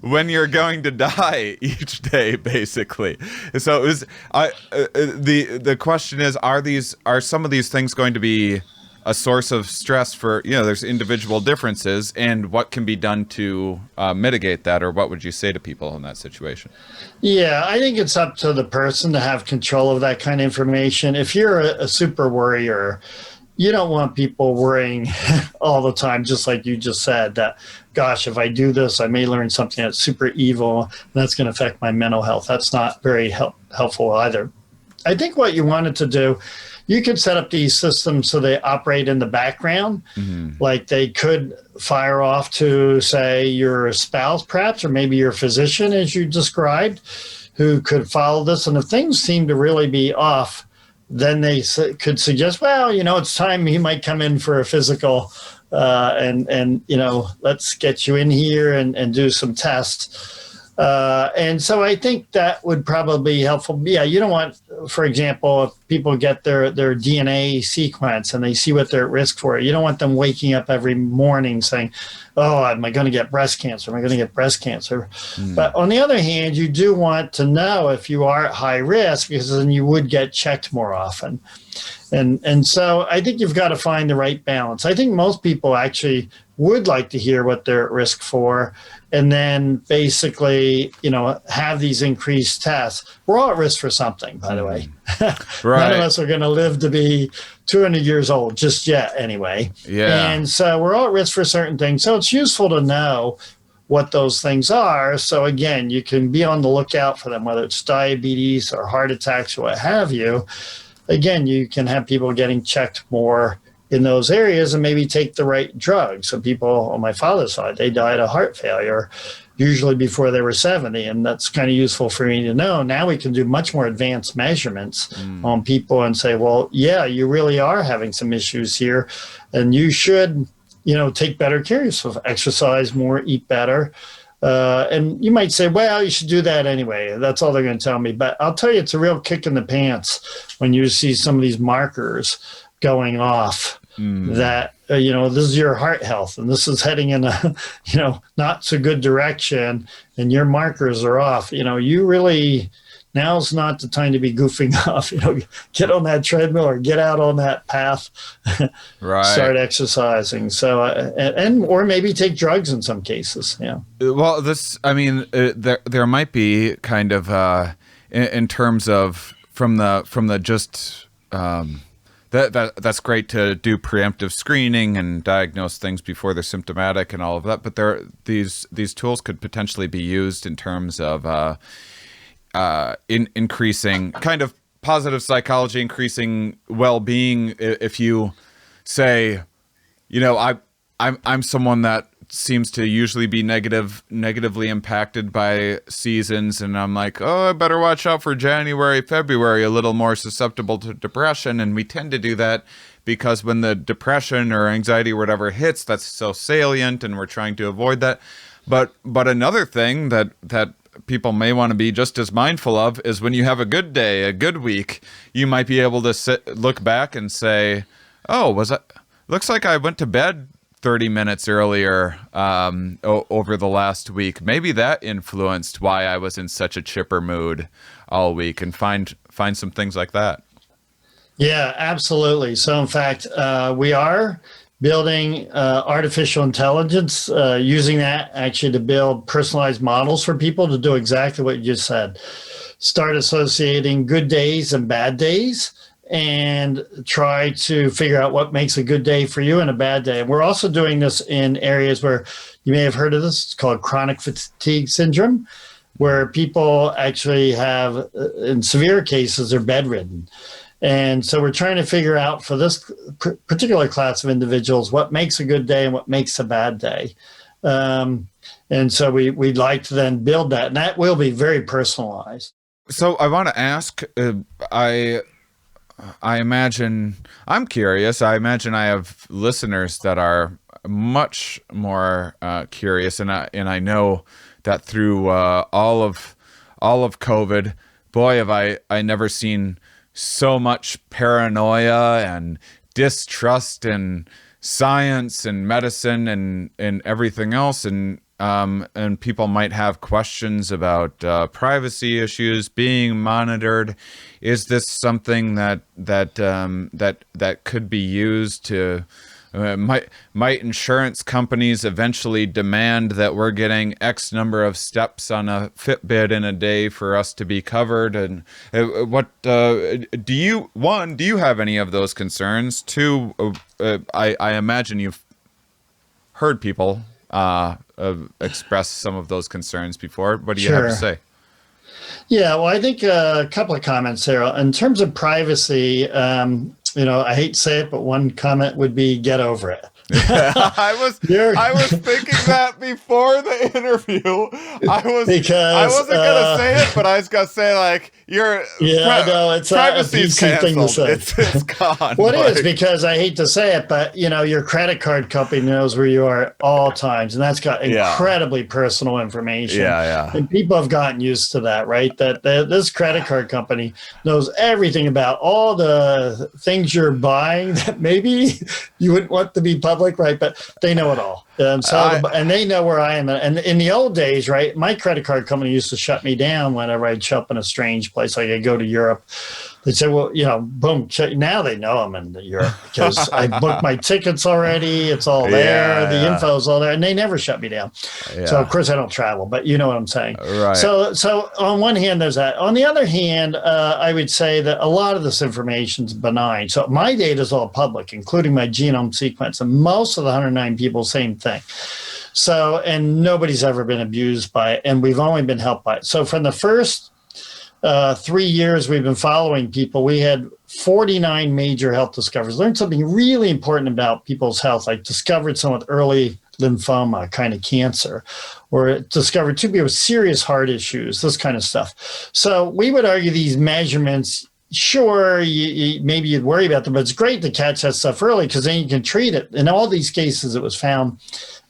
Speaker 1: when you're going to die each day, basically. So the question is, are some of these things going to be a source of stress for, there's individual differences, and what can be done to mitigate that, or what would you say to people in that situation?
Speaker 3: Yeah, I think it's up to the person to have control of that kind of information. If you're a super worrier, you don't want people worrying all the time, just like you just said, that, gosh, if I do this, I may learn something that's super evil, and that's going to affect my mental health. That's not very helpful either. I think what you wanted to do, you could set up these systems so they operate in the background. Like they could fire off to, say, your spouse perhaps, or maybe your physician, as you described, who could follow this. And if things seem to really be off, then they could suggest, well, it's time he might come in for a physical, and let's get you in here and do some tests. And so I think that would probably be helpful. Yeah, you don't want, for example, if people get their DNA sequence and they see what they're at risk for, you don't want them waking up every morning saying, oh, am I going to get breast cancer? Am I going to get breast cancer? But on the other hand, you do want to know if you are at high risk, because then you would get checked more often. And so I think you've got to find the right balance. I think most people actually would like to hear what they're at risk for, and then basically, have these increased tests. We're all at risk for something, by the way. Right. None of us are going to live to be 200 years old just yet anyway. Yeah. And so we're all at risk for certain things. So it's useful to know what those things are. So again, you can be on the lookout for them, whether it's diabetes or heart attacks or what have you. Again, you can have people getting checked more in those areas and maybe take the right drugs. So people on my father's side, they died of heart failure usually before they were 70. And that's kind of useful for me to know. Now we can do much more advanced measurements on people and say, well, yeah, you really are having some issues here, and you should, take better care. So exercise more, eat better. And you might say, well, you should do that anyway. That's all they're going to tell me. But I'll tell you, it's a real kick in the pants when you see some of these markers going off that, this is your heart health and this is heading in a, not so good direction, and your markers are off. You really now's not the time to be goofing off. Get on that treadmill or get out on that path,
Speaker 1: Right.
Speaker 3: start exercising. So, and or maybe take drugs in some cases. Yeah.
Speaker 1: Well, there might be kind of in terms of from the just that's great to do preemptive screening and diagnose things before they're symptomatic and all of that. But these tools could potentially be used in terms of in increasing kind of positive psychology, increasing well-being. If you say, I'm someone that seems to usually be negatively impacted by seasons, and I'm like, oh, I better watch out for January, February, a little more susceptible to depression. And we tend to do that because when the depression or anxiety or whatever hits, that's so salient, and we're trying to avoid that. But another thing that people may want to be just as mindful of is when you have a good day, a good week, you might be able to look back and say, oh, looks like I went to bed 30 minutes earlier over the last week. Maybe that influenced why I was in such a chipper mood all week, and find some things like that.
Speaker 3: Yeah, absolutely. So in fact, we are building artificial intelligence, using that actually to build personalized models for people to do exactly what you just said. Start associating good days and bad days, and try to figure out what makes a good day for you and a bad day. And we're also doing this in areas where you may have heard of this. It's called chronic fatigue syndrome, where people actually have, in severe cases, they're bedridden. And so we're trying to figure out for this particular class of individuals what makes a good day and what makes a bad day. And so we'd like to then build that, and that will be very personalized.
Speaker 1: So I want to ask, I imagine, I'm curious, I imagine I have listeners that are much more curious, and I know that through all of COVID, boy, have I never seen so much paranoia and distrust in science and medicine and everything else, and people might have questions about privacy issues, being monitored. Is this something that could be used to? Might insurance companies eventually demand that we're getting X number of steps on a Fitbit in a day for us to be covered? And what do you have any of those concerns? Two, I imagine you've heard people express some of those concerns before. What do you have to say?
Speaker 3: Yeah, well, I think a couple of comments there. In terms of privacy, I hate to say it, but one comment would be get over it.
Speaker 1: I was thinking that before the interview. I wasn't gonna say it, but I was gonna say, like,
Speaker 3: it's
Speaker 1: privacy's
Speaker 3: a PC thing to say.
Speaker 1: It's gone.
Speaker 3: Well, it is, because I hate to say it, but your credit card company knows where you are at all times, and that's got incredibly personal information.
Speaker 1: Yeah.
Speaker 3: And people have gotten used to that, right? That this credit card company knows everything about all the things you're buying that maybe you wouldn't want to be public, right? But they know it all. And and they know where I am. And in the old days, right, my credit card company used to shut me down whenever I'd show up in a strange place, like I'd go to Europe. They'd say, well, boom. Now they know I'm in Europe because I booked my tickets already. It's all there. The info's all there. And they never shut me down. Yeah. So, of course, I don't travel, but you know what I'm saying.
Speaker 1: Right.
Speaker 3: So on one hand, there's that. On the other hand, I would say that a lot of this information is benign. So my data is all public, including my genome sequence. And most of the 109 people, same thing. So, and nobody's ever been abused by it. And we've only been helped by it. So from the first 3 years we've been following people, we had 49 major health discoveries. Learned something really important about people's health, like discovered someone with early lymphoma, kind of cancer, or discovered two people with serious heart issues, this kind of stuff. So we would argue these measurements, sure, maybe you'd worry about them, but it's great to catch that stuff early because then you can treat it. In all these cases, it was found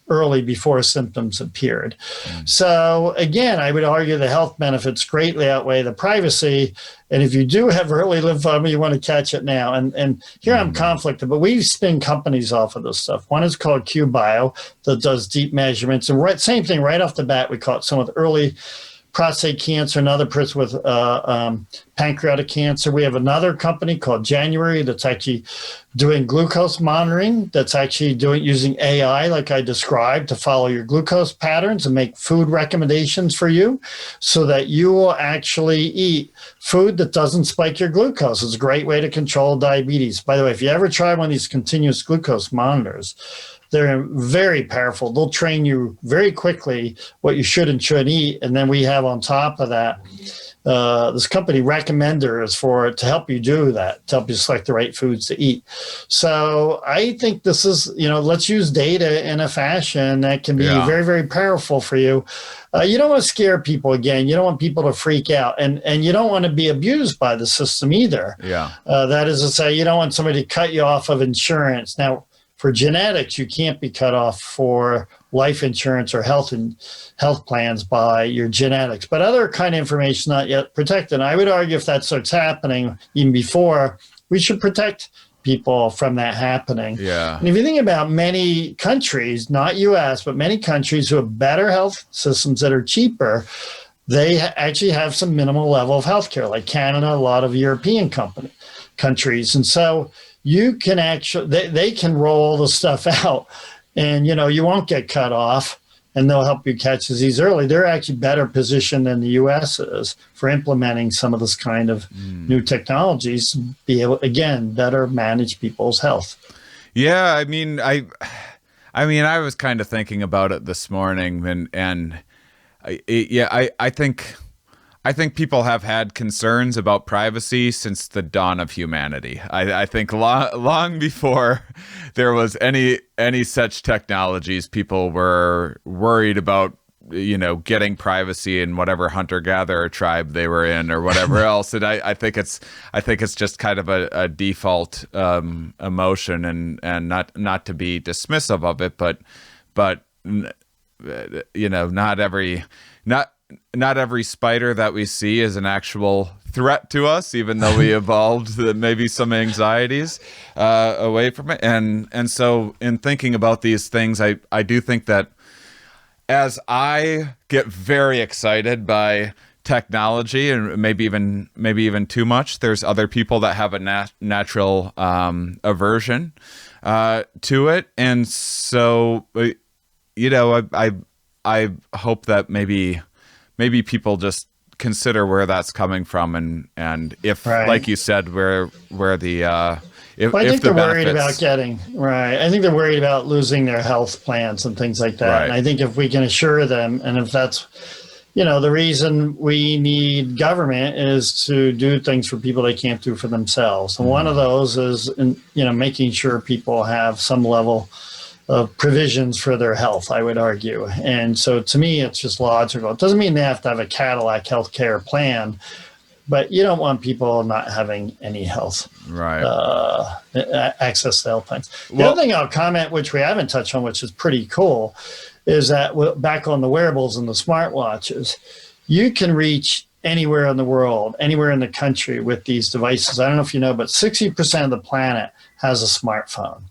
Speaker 3: early before symptoms appeared. So again, I would argue the health benefits greatly outweigh the privacy. And if you do have early lymphoma, you want to catch it now. And here I'm conflicted, but we spin companies off of this stuff. One is called QBio that does deep measurements. And same thing right off the bat, we caught someone with early prostate cancer, another person with pancreatic cancer. We have another company called January that's actually doing glucose monitoring, that's actually using AI, like I described, to follow your glucose patterns and make food recommendations for you so that you will actually eat food that doesn't spike your glucose. It's a great way to control diabetes. By the way, if you ever try one of these continuous glucose monitors, they're very powerful. They'll train you very quickly what you should and shouldn't eat. And then we have on top of that, this company recommenders to help you do that, to help you select the right foods to eat. So I think this is, let's use data in a fashion that can be very, very powerful for you. You don't want to scare people again. You don't want people to freak out. And you don't want to be abused by the system either.
Speaker 1: Yeah.
Speaker 3: That is to say, you don't want somebody to cut you off of insurance. Now, for genetics, you can't be cut off for life insurance or health plans by your genetics. But other kind of information not yet protected. And I would argue if that starts happening even before, we should protect people from that happening.
Speaker 1: Yeah.
Speaker 3: And if you think about many countries, not U.S., but many countries who have better health systems that are cheaper, they actually have some minimal level of healthcare, like Canada, a lot of European countries. And so you can actually, they can roll the stuff out and, you won't get cut off and they'll help you catch disease early. They're actually better positioned than the U.S. is for implementing some of this kind of new technologies, be able, again, better manage people's health.
Speaker 1: Yeah. I mean, I was kind of thinking about it this morning and I think people have had concerns about privacy since the dawn of humanity. I think long before there was any such technologies, people were worried about, getting privacy in whatever hunter-gatherer tribe they were in or whatever else. And I think it's just kind of a default emotion and not to be dismissive of it, but not every spider that we see is an actual threat to us, even though we evolved maybe some anxieties away from it. And so in thinking about these things, I do think that as I get very excited by technology and maybe even too much, there's other people that have a natural aversion to it. And so, I hope that maybe people just consider where that's coming from and if, like you said, where the
Speaker 3: I think they're worried about I think they're worried about losing their health plans and things like that. Right. And I think if we can assure them, and if that's, the reason we need government is to do things for people they can't do for themselves. And one of those is, making sure people have some level of provisions for their health, I would argue. And so to me, it's just logical. It doesn't mean they have to have a Cadillac healthcare plan, but you don't want people not having any health access to health plans. The other thing I'll comment, which we haven't touched on, which is pretty cool, is that back on the wearables and the smartwatches, you can reach anywhere in the world, anywhere in the country with these devices. I don't know if you know, but 60% of the planet has a smartphone.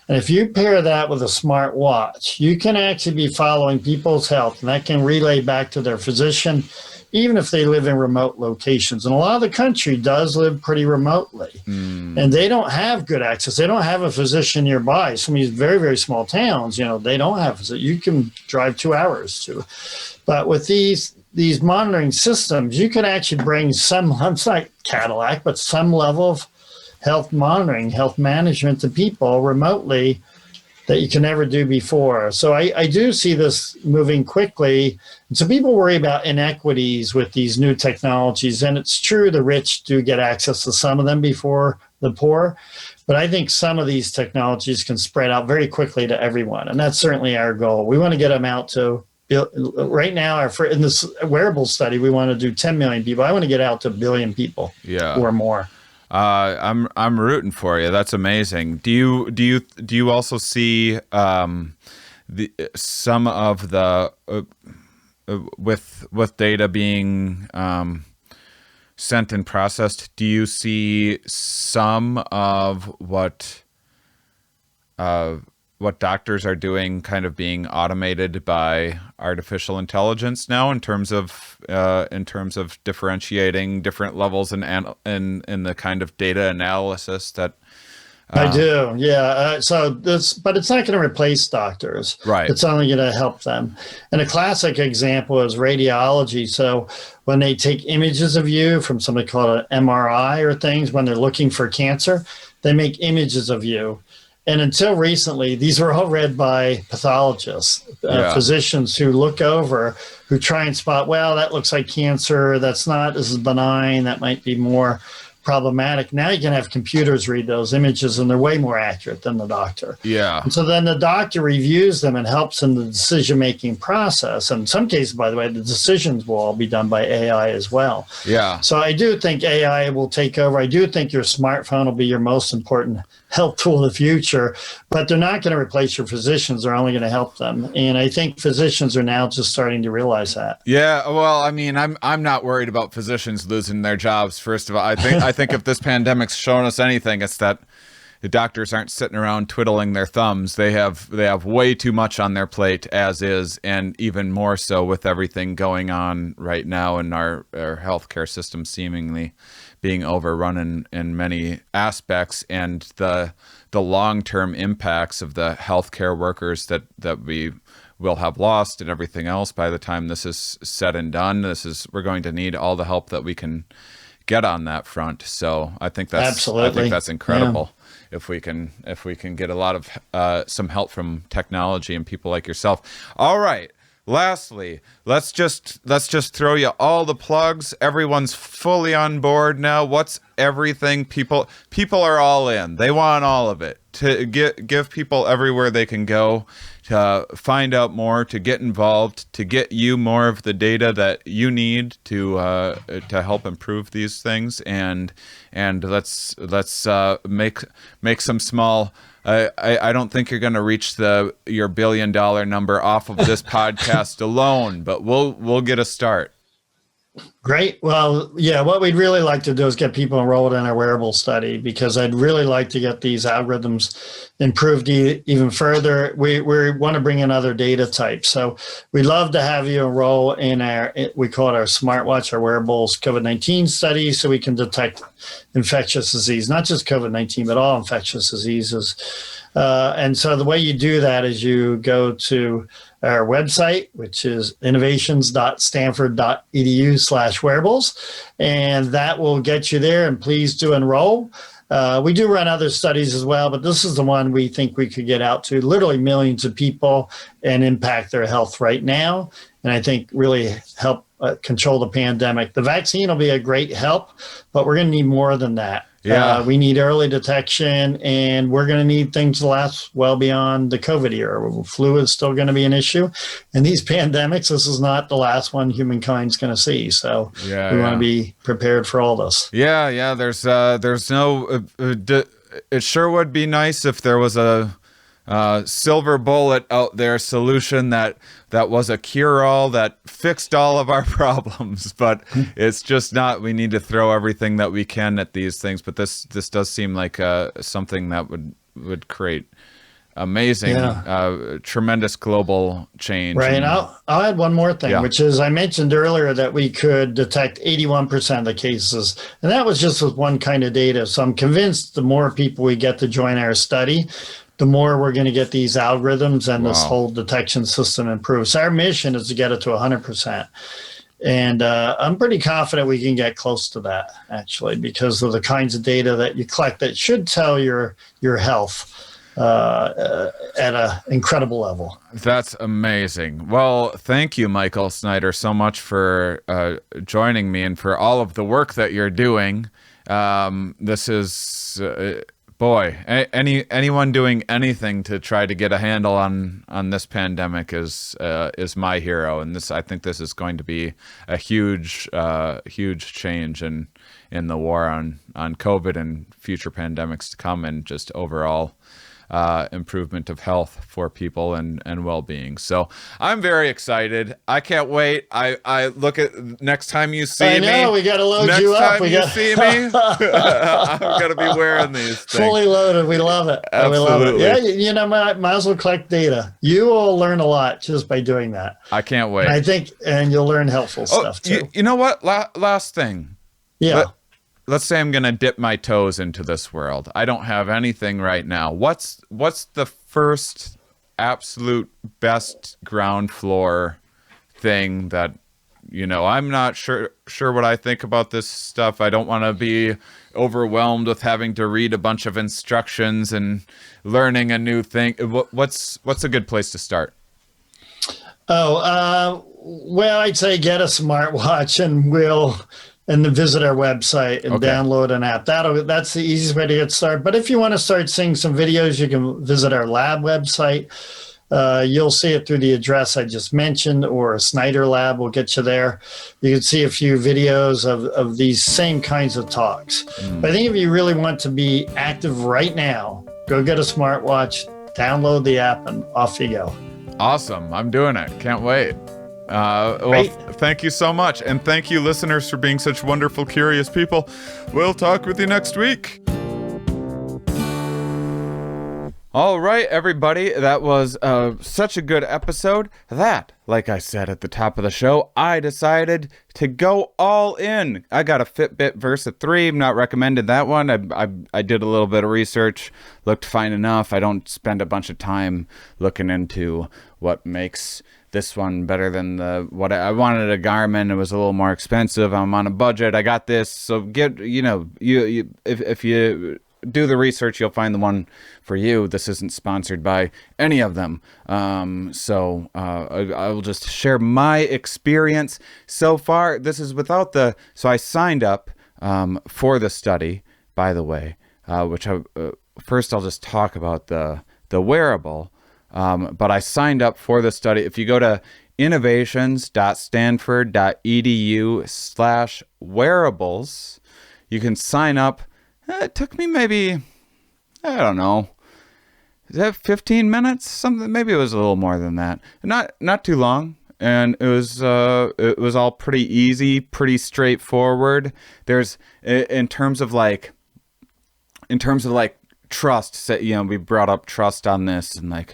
Speaker 3: And if you pair that with a smartwatch, you can actually be following people's health, and that can relay back to their physician, even if they live in remote locations. And a lot of the country does live pretty remotely, and they don't have good access. They don't have a physician nearby. Some of these very, very small towns, they don't have. You can drive 2 hours to. But with these monitoring systems, you can actually bring some, it's not Cadillac, but some level of health monitoring, health management to people remotely that you can never do before. So I do see this moving quickly. And so people worry about inequities with these new technologies. And it's true, the rich do get access to some of them before the poor. But I think some of these technologies can spread out very quickly to everyone. And that's certainly our goal. We want to get them out to, right now, in this wearable study, we want to do 10 million people. I want to get out to 1 billion people or more.
Speaker 1: I'm rooting for you. That's amazing. Do you also see some of the with data being sent and processed? Do you see some of what what doctors are doing kind of being automated by artificial intelligence now in terms of differentiating different levels in the kind of data analysis that
Speaker 3: I do, yeah. But it's not going to replace doctors.
Speaker 1: Right.
Speaker 3: It's only going to help them. And a classic example is radiology. So when they take images of you from something called an MRI or things, when they're looking for cancer, they make images of you. And until recently, these were all read by pathologists, physicians who look over, who try and spot, well, that looks like cancer. That's not, this is benign. That might be more problematic. Now you can have computers read those images and they're way more accurate than the doctor.
Speaker 1: Yeah.
Speaker 3: And so then the doctor reviews them and helps in the decision-making process. And in some cases, by the way, the decisions will all be done by AI as well.
Speaker 1: Yeah.
Speaker 3: So I do think AI will take over. I do think your smartphone will be your most important health tool of the future, but they're not going to replace your physicians. They're only going to help them. And I think physicians are now just starting to realize that.
Speaker 1: Yeah, well, I mean, I'm not worried about physicians losing their jobs. First of all, I think if this pandemic's shown us anything, it's that the doctors aren't sitting around twiddling their thumbs. They have way too much on their plate as is, and even more so with everything going on right now in our healthcare system seemingly being overrun in many aspects, and the long-term impacts of the healthcare workers that we will have lost and everything else by the time this is said and done. We're going to need all the help that we can get on that front. So I think that's incredible. Yeah. If we can get a lot of some help from technology and people like yourself. All right. Lastly, let's just throw you all the plugs. Everyone's fully on board now. What's everything? People are all in. They want all of it. To give people everywhere they can go to find out more, to get involved, to get you more of the data that you need to help improve these things, and let's make some small. I don't think you're going to reach your $1 billion number off of this podcast alone, but we'll get a start.
Speaker 3: Great. Well, yeah, what we'd really like to do is get people enrolled in our wearable study, because I'd really like to get these algorithms improved even further. We want to bring in other data types. So we'd love to have you enroll in we call it our smartwatch, our wearables COVID-19 study, so we can detect infectious disease, not just COVID-19, but all infectious diseases. And so the way you do that is you go to our website, which is innovations.stanford.edu/wearables, and that will get you there. And please do enroll. We do run other studies as well, but this is the one we think we could get out to literally millions of people and impact their health right now. And I think really help control the pandemic. The vaccine will be a great help, but we're going to need more than that.
Speaker 1: Yeah.
Speaker 3: We need early detection, and we're going to need things to last well beyond the COVID era. Flu is still going to be an issue. And these pandemics, this is not the last one humankind's going to see. So we want to be prepared for all this.
Speaker 1: Yeah. There's no, it sure would be nice if there was a silver bullet out there solution that was a cure-all that fixed all of our problems, but it's just not. We need to throw everything that we can at these things, but this does seem like something that would create amazing, tremendous global change.
Speaker 3: Right, and I'll add one more thing, which is I mentioned earlier that we could detect 81% of the cases, and that was just with one kind of data. So I'm convinced the more people we get to join our study, the more we're going to get these algorithms and this whole detection system improved. So our mission is to get it to 100%. And I'm pretty confident we can get close to that, actually, because of the kinds of data that you collect that should tell your health at an incredible level.
Speaker 1: That's amazing. Well, thank you, Michael Snyder, so much for joining me and for all of the work that you're doing. This is... Boy, anyone doing anything to try to get a handle on this pandemic is my hero, and I think this is going to be a huge change in the war on COVID and future pandemics to come, and just overall improvement of health for people and well-being. So I'm very excited. I can't wait. I look at next time you see me.
Speaker 3: I know, we got to load you up.
Speaker 1: Next time you see me, I'm going to be wearing these things.
Speaker 3: Fully loaded. We love it.
Speaker 1: Absolutely.
Speaker 3: We love it. Yeah, might as well collect data. You will learn a lot just by doing that.
Speaker 1: I can't wait.
Speaker 3: And you'll learn helpful stuff too.
Speaker 1: You know what? Last thing.
Speaker 3: Yeah.
Speaker 1: Let's say I'm going to dip my toes into this world. I don't have anything right now. What's the first absolute best ground floor thing that, I'm not sure what I think about this stuff. I don't want to be overwhelmed with having to read a bunch of instructions and learning a new thing. What's a good place to start?
Speaker 3: Well, I'd say get a smartwatch and then visit our website and download an app. That's the easiest way to get started. But if you want to start seeing some videos, you can visit our lab website. You'll see it through the address I just mentioned, or a Snyder lab will get you there. You can see a few videos of these same kinds of talks. But I think if you really want to be active right now, go get a smartwatch, download the app, and off you go.
Speaker 1: Awesome. I'm doing it. Can't wait. Well, thank you so much. And thank you, listeners, for being such wonderful, curious people. We'll talk with you next week. All right, everybody. That was such a good episode that, like I said at the top of the show, I decided to go all in. I got a Fitbit Versa 3. I'm not recommending that one. I did a little bit of research, looked fine enough. I don't spend a bunch of time looking into what makes this one better than what I wanted. A Garmin. It was a little more expensive. I'm on a budget. I got this. So if you do the research, you'll find the one for you. This isn't sponsored by any of them. So I will just share my experience so far. This is without so I signed up for the study, by the way, which first I'll just talk about the wearable. But I signed up for the study. If you go to innovations.stanford.edu/wearables, you can sign up. It took me maybe, I don't know, is that 15 minutes? Something, maybe it was a little more than that. Not too long. And it was all pretty easy, pretty straightforward. There's in terms of trust. We brought up trust on this, and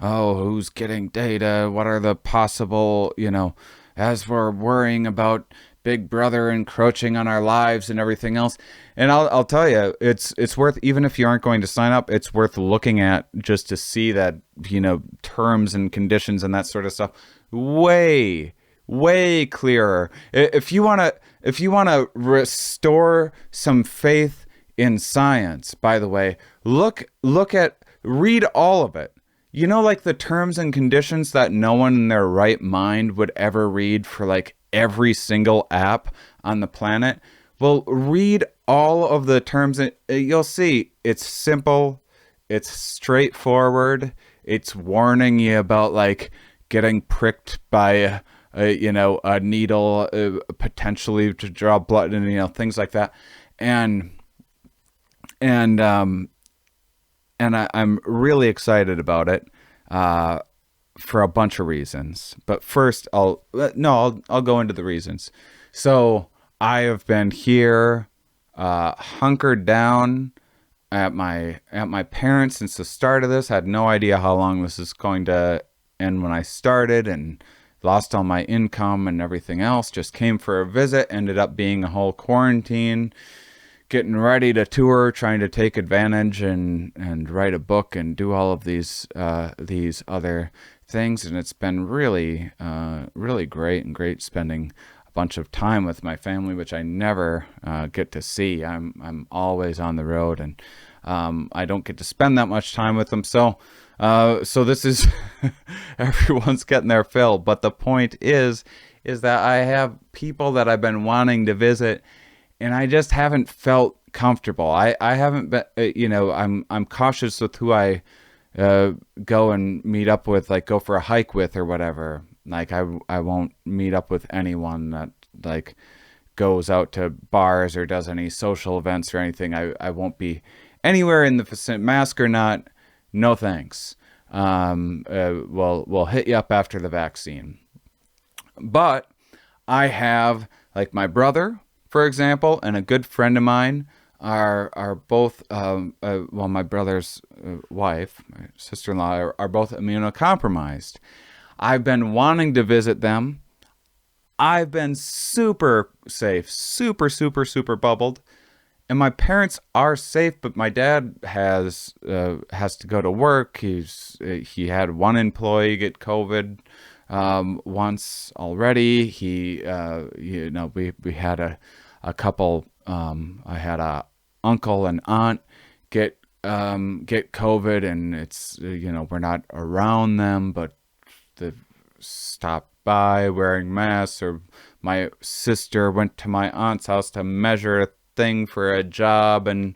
Speaker 1: who's getting data? What are the possible, as we're worrying about Big Brother encroaching on our lives and everything else. And I'll tell you, it's worth, even if you aren't going to sign up, it's worth looking at just to see that, terms and conditions and that sort of stuff way clearer. If you want to restore some faith in science, by the way, read all of it. The terms and conditions that no one in their right mind would ever read for every single app on the planet. Well, read all of the terms and you'll see it's simple, it's straightforward, it's warning you about getting pricked by a needle, potentially to draw blood and things like that. And I'm really excited about it for a bunch of reasons. But first, I'll go into the reasons. So I have been here, hunkered down at my parents since the start of this. I had no idea how long this is going to end when I started, and lost all my income and everything else. Just came for a visit, ended up being a whole quarantine. Getting ready to tour, trying to take advantage and write a book and do all of these other things, and it's been really great spending a bunch of time with my family, which I never get to see. I'm always on the road, and I don't get to spend that much time with them. So this is everyone's getting their fill. But the point is that I have people that I've been wanting to visit, and I just haven't felt comfortable. I haven't been, I'm cautious with who I go and meet up with, go for a hike with or whatever. I won't meet up with anyone that goes out to bars or does any social events or anything. I won't be anywhere in the vicinity, mask or not no thanks. We'll hit you up after the vaccine. But I have, like, my brother, for example, and a good friend of mine are both, my brother's wife, my sister-in-law, are both immunocompromised. I've been wanting to visit them. I've been super safe, super, super, super bubbled. And my parents are safe, but my dad has to go to work. He had one employee get COVID once already. We had a couple. I had a uncle and aunt get COVID, and it's we're not around them, but they stopped by wearing masks. Or my sister went to my aunt's house to measure a thing for a job, and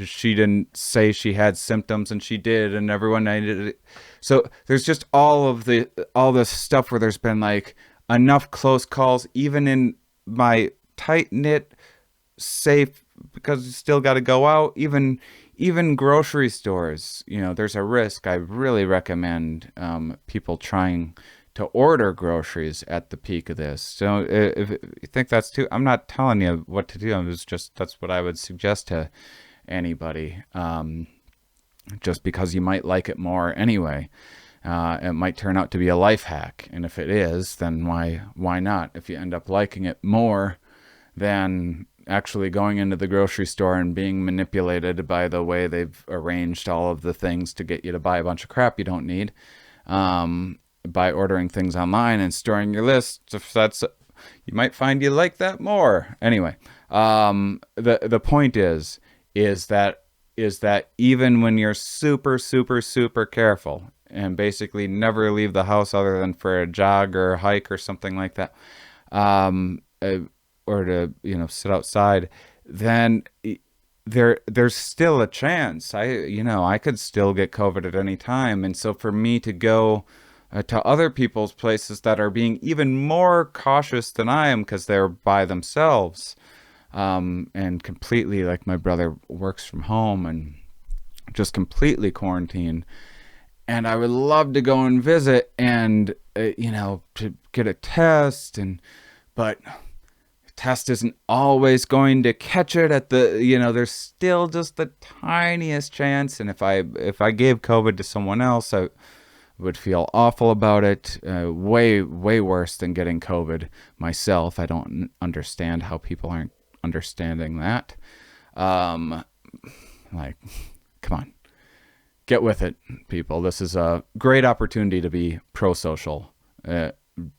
Speaker 1: she didn't say she had symptoms, and she did, and everyone needed it. So there's just all this stuff where there's been like enough close calls, even in my tight knit safe, because you still got to go out. Even grocery stores, there's a risk. I really recommend people trying to order groceries at the peak of this. So if you think that's too, I'm not telling you what to do. That's what I would suggest to anybody. Just because you might like it more anyway. It might turn out to be a life hack. And if it is, then why not? If you end up liking it more than actually going into the grocery store and being manipulated by the way they've arranged all of the things to get you to buy a bunch of crap you don't need, by ordering things online and storing your list, you might find you like that more. Anyway, the point is that even when you're super, super, super careful and basically never leave the house other than for a jog or a hike or something like that, or to sit outside, then there's still a chance. I could still get COVID at any time, and so for me to go to other people's places that are being even more cautious than I am because they're by themselves, and completely, like, my brother works from home and just completely quarantined. And I would love to go and visit and, to get a test, but the test isn't always going to catch it at the, there's still just the tiniest chance. And if I gave COVID to someone else, I would feel awful about it, way, way worse than getting COVID myself. I don't understand how people aren't understanding that. Come on, get with it, people. This is a great opportunity to be pro-social,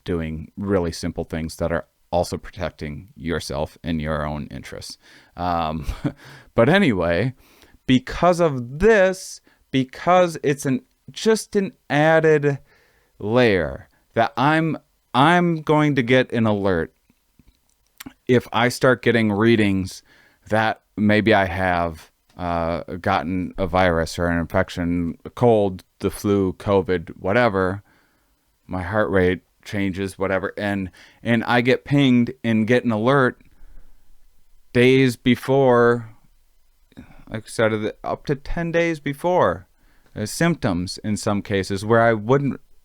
Speaker 1: doing really simple things that are also protecting yourself and your own interests. But anyway, because of this, because it's just an added layer that I'm going to get an alert if I start getting readings that maybe I have gotten a virus or an infection, a cold, the flu, COVID, whatever. My heart rate changes, whatever, and I get pinged and get an alert days before, like I said, up to 10 days before. Symptoms in some cases where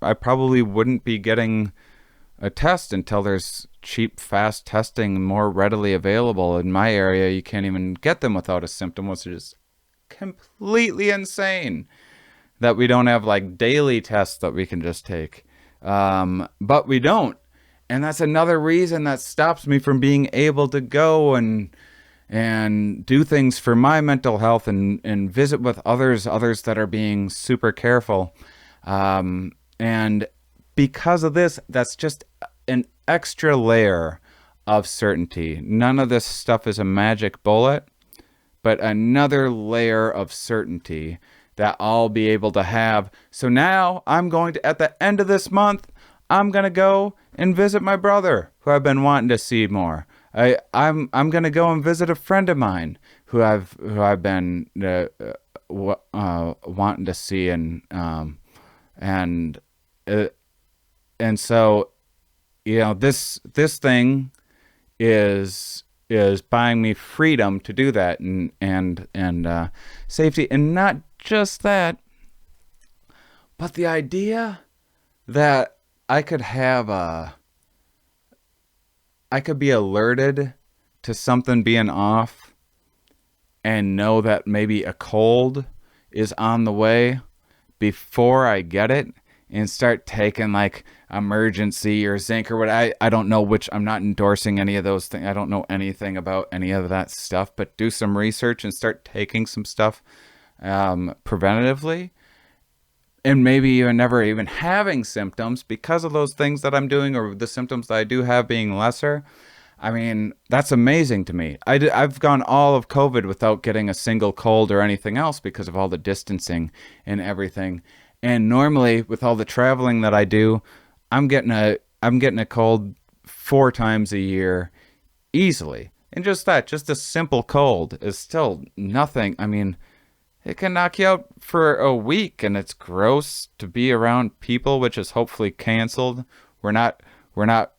Speaker 1: I probably wouldn't be getting a test until there's cheap, fast testing more readily available. In my area, you can't even get them without a symptom, which is completely insane that we don't have like daily tests that we can just take. But we don't. And that's another reason that stops me from being able to go and do things for my mental health and visit with others that are being super careful. And because of this, that's just an extra layer of certainty. None of this stuff is a magic bullet, but another layer of certainty that I'll be able to have. So now I'm going to, at the end of this month, I'm going to go and visit my brother who I've been wanting to see more. I'm going to go and visit a friend of mine who I've been wanting to see, and so this thing is buying me freedom to do that and safety, and not just that. But the idea that I could be alerted to something being off and know that maybe a cold is on the way before I get it, and start taking like emergency or zinc or what, I don't know which, I'm not endorsing any of those things. I don't know anything about any of that stuff, but do some research and start taking some stuff preventatively. And maybe you're never even having symptoms because of those things that I'm doing, or the symptoms that I do have being lesser. I mean, that's amazing to me. I've gone all of COVID without getting a single cold or anything else because of all the distancing and everything. And normally, with all the traveling that I do, I'm getting a cold 4 times a year easily. And just a simple cold is still nothing. I mean, it can knock you out for a week, and it's gross to be around people, which is hopefully canceled. We're not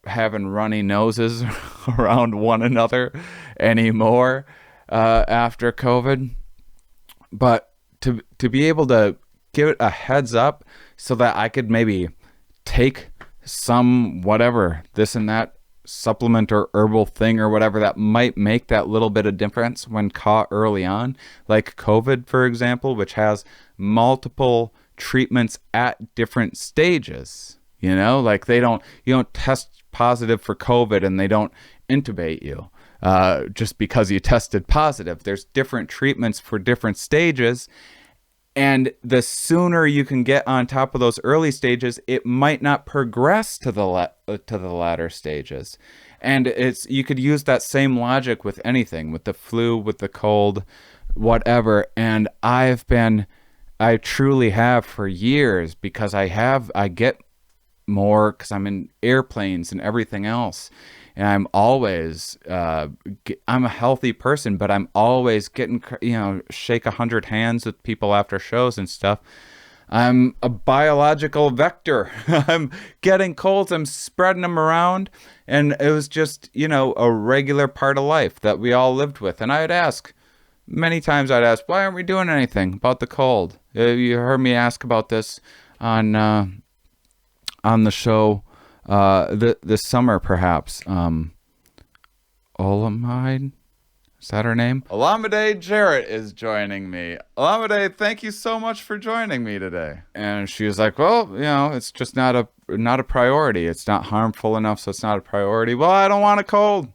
Speaker 1: having runny noses around one another anymore after COVID. But to be able to give it a heads up so that I could maybe take some whatever, this and that supplement or herbal thing or whatever that might make that little bit of difference when caught early on, like COVID, for example, which has multiple treatments at different stages. You know, like you don't test positive for COVID and they don't intubate you just because you tested positive. There's different treatments for different stages. And the sooner you can get on top of those early stages, it might not progress to the latter stages. And you could use that same logic with anything, with the flu, with the cold, whatever. And I truly have for years, because I get more because I'm in airplanes and everything else. And I'm always, I'm a healthy person, but I'm always getting, shake 100 hands with people after shows and stuff. I'm a biological vector. I'm getting colds, I'm spreading them around. And it was just, a regular part of life that we all lived with. And many times I'd ask, why aren't we doing anything about the cold? You heard me ask about this on the show this summer, perhaps. Olamide, is that her name? Olamide Jarrett is joining me. Olamide, thank you so much for joining me today. And she was like, well, it's just not a priority. It's not harmful enough, so it's not a priority. Well, I don't want a cold.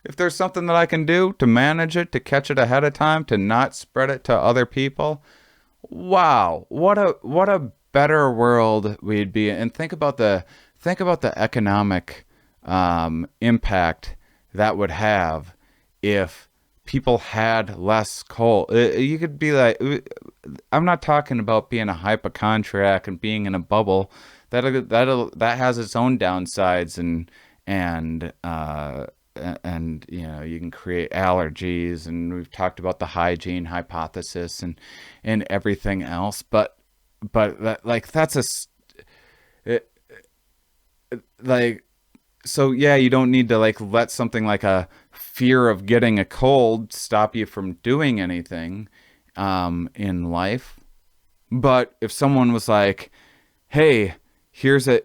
Speaker 1: If there's something that I can do to manage it, to catch it ahead of time, to not spread it to other people, wow, what a better world we'd be in. And think about the economic impact that would have if people had less coal. You could be like, I'm not talking about being a hypochondriac and being in a bubble. That has its own downsides, and you can create allergies, and we've talked about the hygiene hypothesis and everything else. But so yeah, you don't need to let something like a fear of getting a cold stop you from doing anything in life. But if someone was like, hey, here's a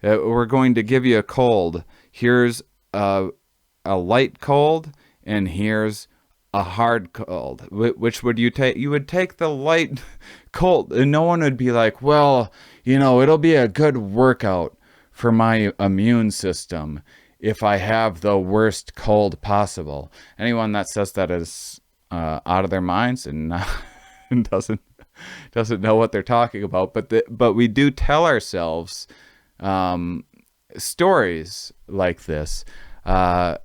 Speaker 1: we're going to give you a cold, here's a light cold, and here's a hard cold, which would you take? You would take the light cold, and no one would be like, well, it'll be a good workout for my immune system if I have the worst cold possible. Anyone that says that is out of their minds and doesn't know what they're talking about. But we do tell ourselves stories like this, I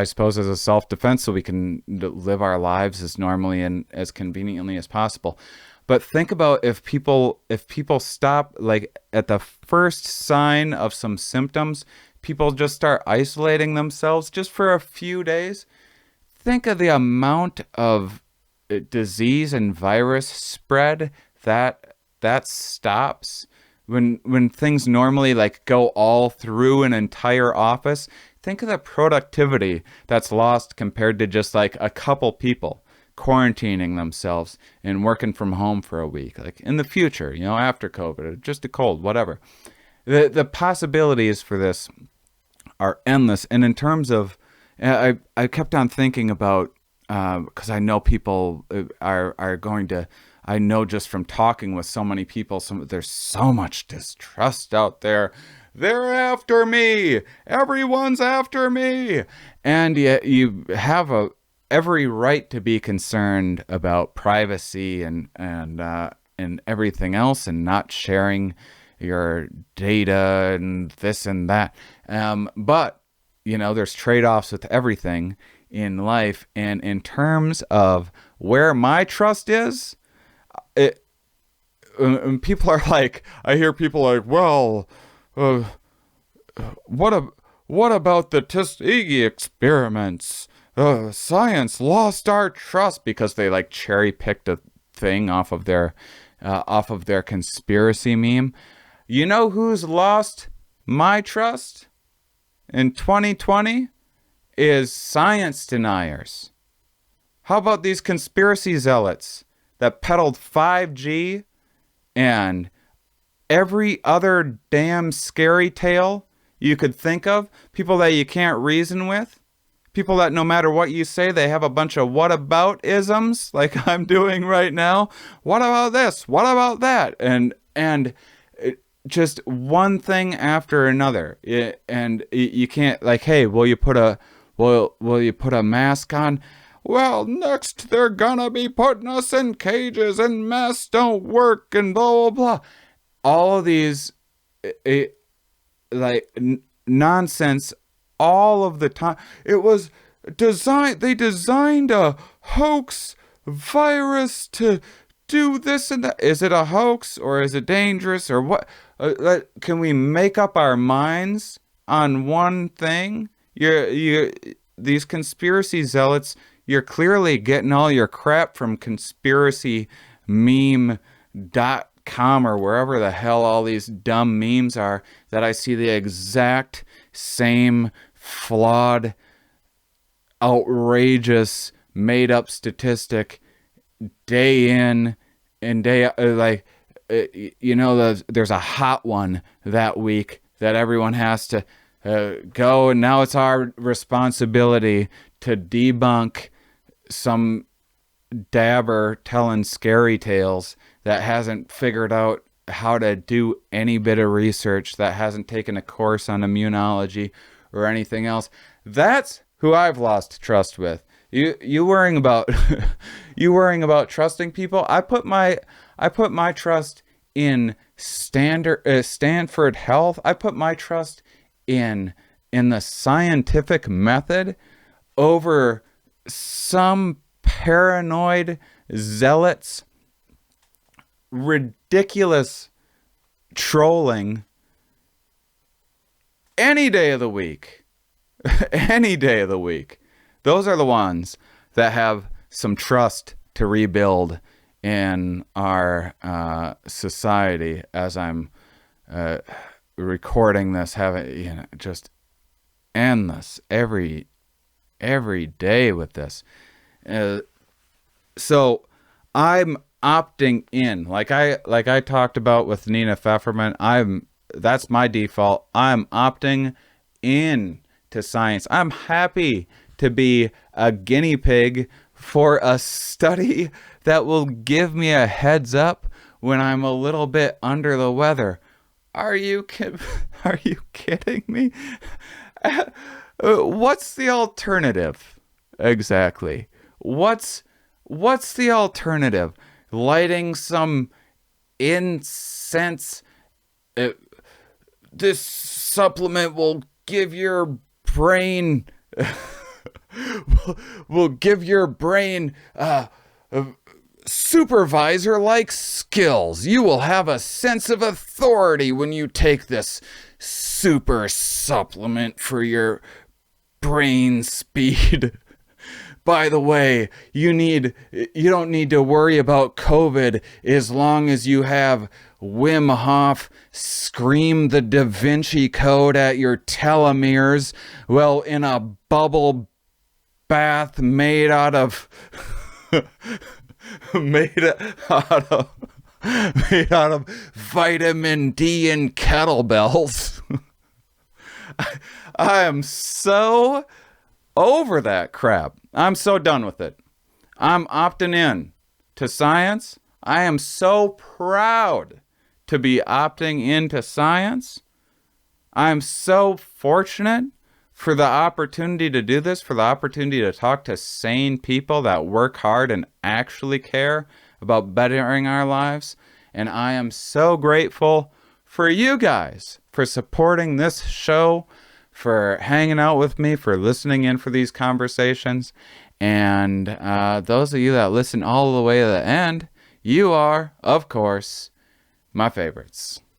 Speaker 1: suppose as a self-defense, so we can live our lives as normally and as conveniently as possible. But think about if people stop, at the first sign of some symptoms, people just start isolating themselves just for a few days. Think of the amount of disease and virus spread that stops when things normally go all through an entire office. Think of the productivity that's lost compared to just a couple people. quarantining themselves and working from home for a week, like in the future, after COVID, or just a cold, whatever. The possibilities for this are endless. And in terms of, I kept on thinking about, because I know people are going to, I know just from talking with so many people, there's so much distrust out there. They're after me. Everyone's after me. And yet you have every right to be concerned about privacy and everything else, and not sharing your data and this and that. But there's trade-offs with everything in life. And in terms of where my trust is, people are like, I hear people like, well, what about the Tuskegee experiments? Science lost our trust, because they like cherry picked a thing off of their conspiracy meme. You know who's lost my trust in 2020 is science deniers. How about these conspiracy zealots that peddled 5G and every other damn scary tale you could think of? People that you can't reason with. People that no matter what you say, they have a bunch of what about isms, like I'm doing right now. What about this? What about that? And just one thing after another. And you can't, like, hey, will you put a mask on? Well, next they're gonna be putting us in cages and masks don't work and blah, blah, blah. All of these, nonsense all of the time. It was they designed a hoax virus to do this and that. Is it a hoax, or is it dangerous, or what? Can we make up our minds on one thing? These conspiracy zealots, you're clearly getting all your crap from conspiracymeme.com or wherever the hell all these dumb memes are, that I see the exact same flawed, outrageous, made-up statistic day in and day out. There's a hot one that week that everyone has to go, and now it's our responsibility to debunk some dabber telling scary tales that hasn't figured out how to do any bit of research, that hasn't taken a course on immunology or anything else. That's who I've lost trust with. You worrying about trusting people? I put my trust in Stanford Health. I put my trust in the scientific method over some paranoid zealots, ridiculous trolling any day of the week. Any day of the week. Those are the ones that have some trust to rebuild in our society. As I'm recording this, having just endless every day with this. So I'm opting in, like I talked about with Nina Pfefferman. That's my default. I'm opting in to science. I'm happy to be a guinea pig for a study that will give me a heads up when I'm a little bit under the weather. Are you kidding me? What's the alternative? Exactly. What's the alternative? Lighting some incense? This supplement will give your brain will give your brain supervisor-like skills. You will have a sense of authority when you take this super supplement for your brain speed. By the way, you don't need to worry about COVID as long as you have Wim Hof scream the Da Vinci Code at your telomeres, well, in a bubble bath made out of made out of made out of vitamin D and kettlebells. I am so over that crap. I'm so done with it. I'm opting in to science. I am so proud to be opting into science. I'm so fortunate for the opportunity to do this, for the opportunity to talk to sane people that work hard and actually care about bettering our lives. And I am so grateful for you guys for supporting this show, for hanging out with me, for listening in for these conversations. And those of you that listen all the way to the end, you are, of course, my favorites.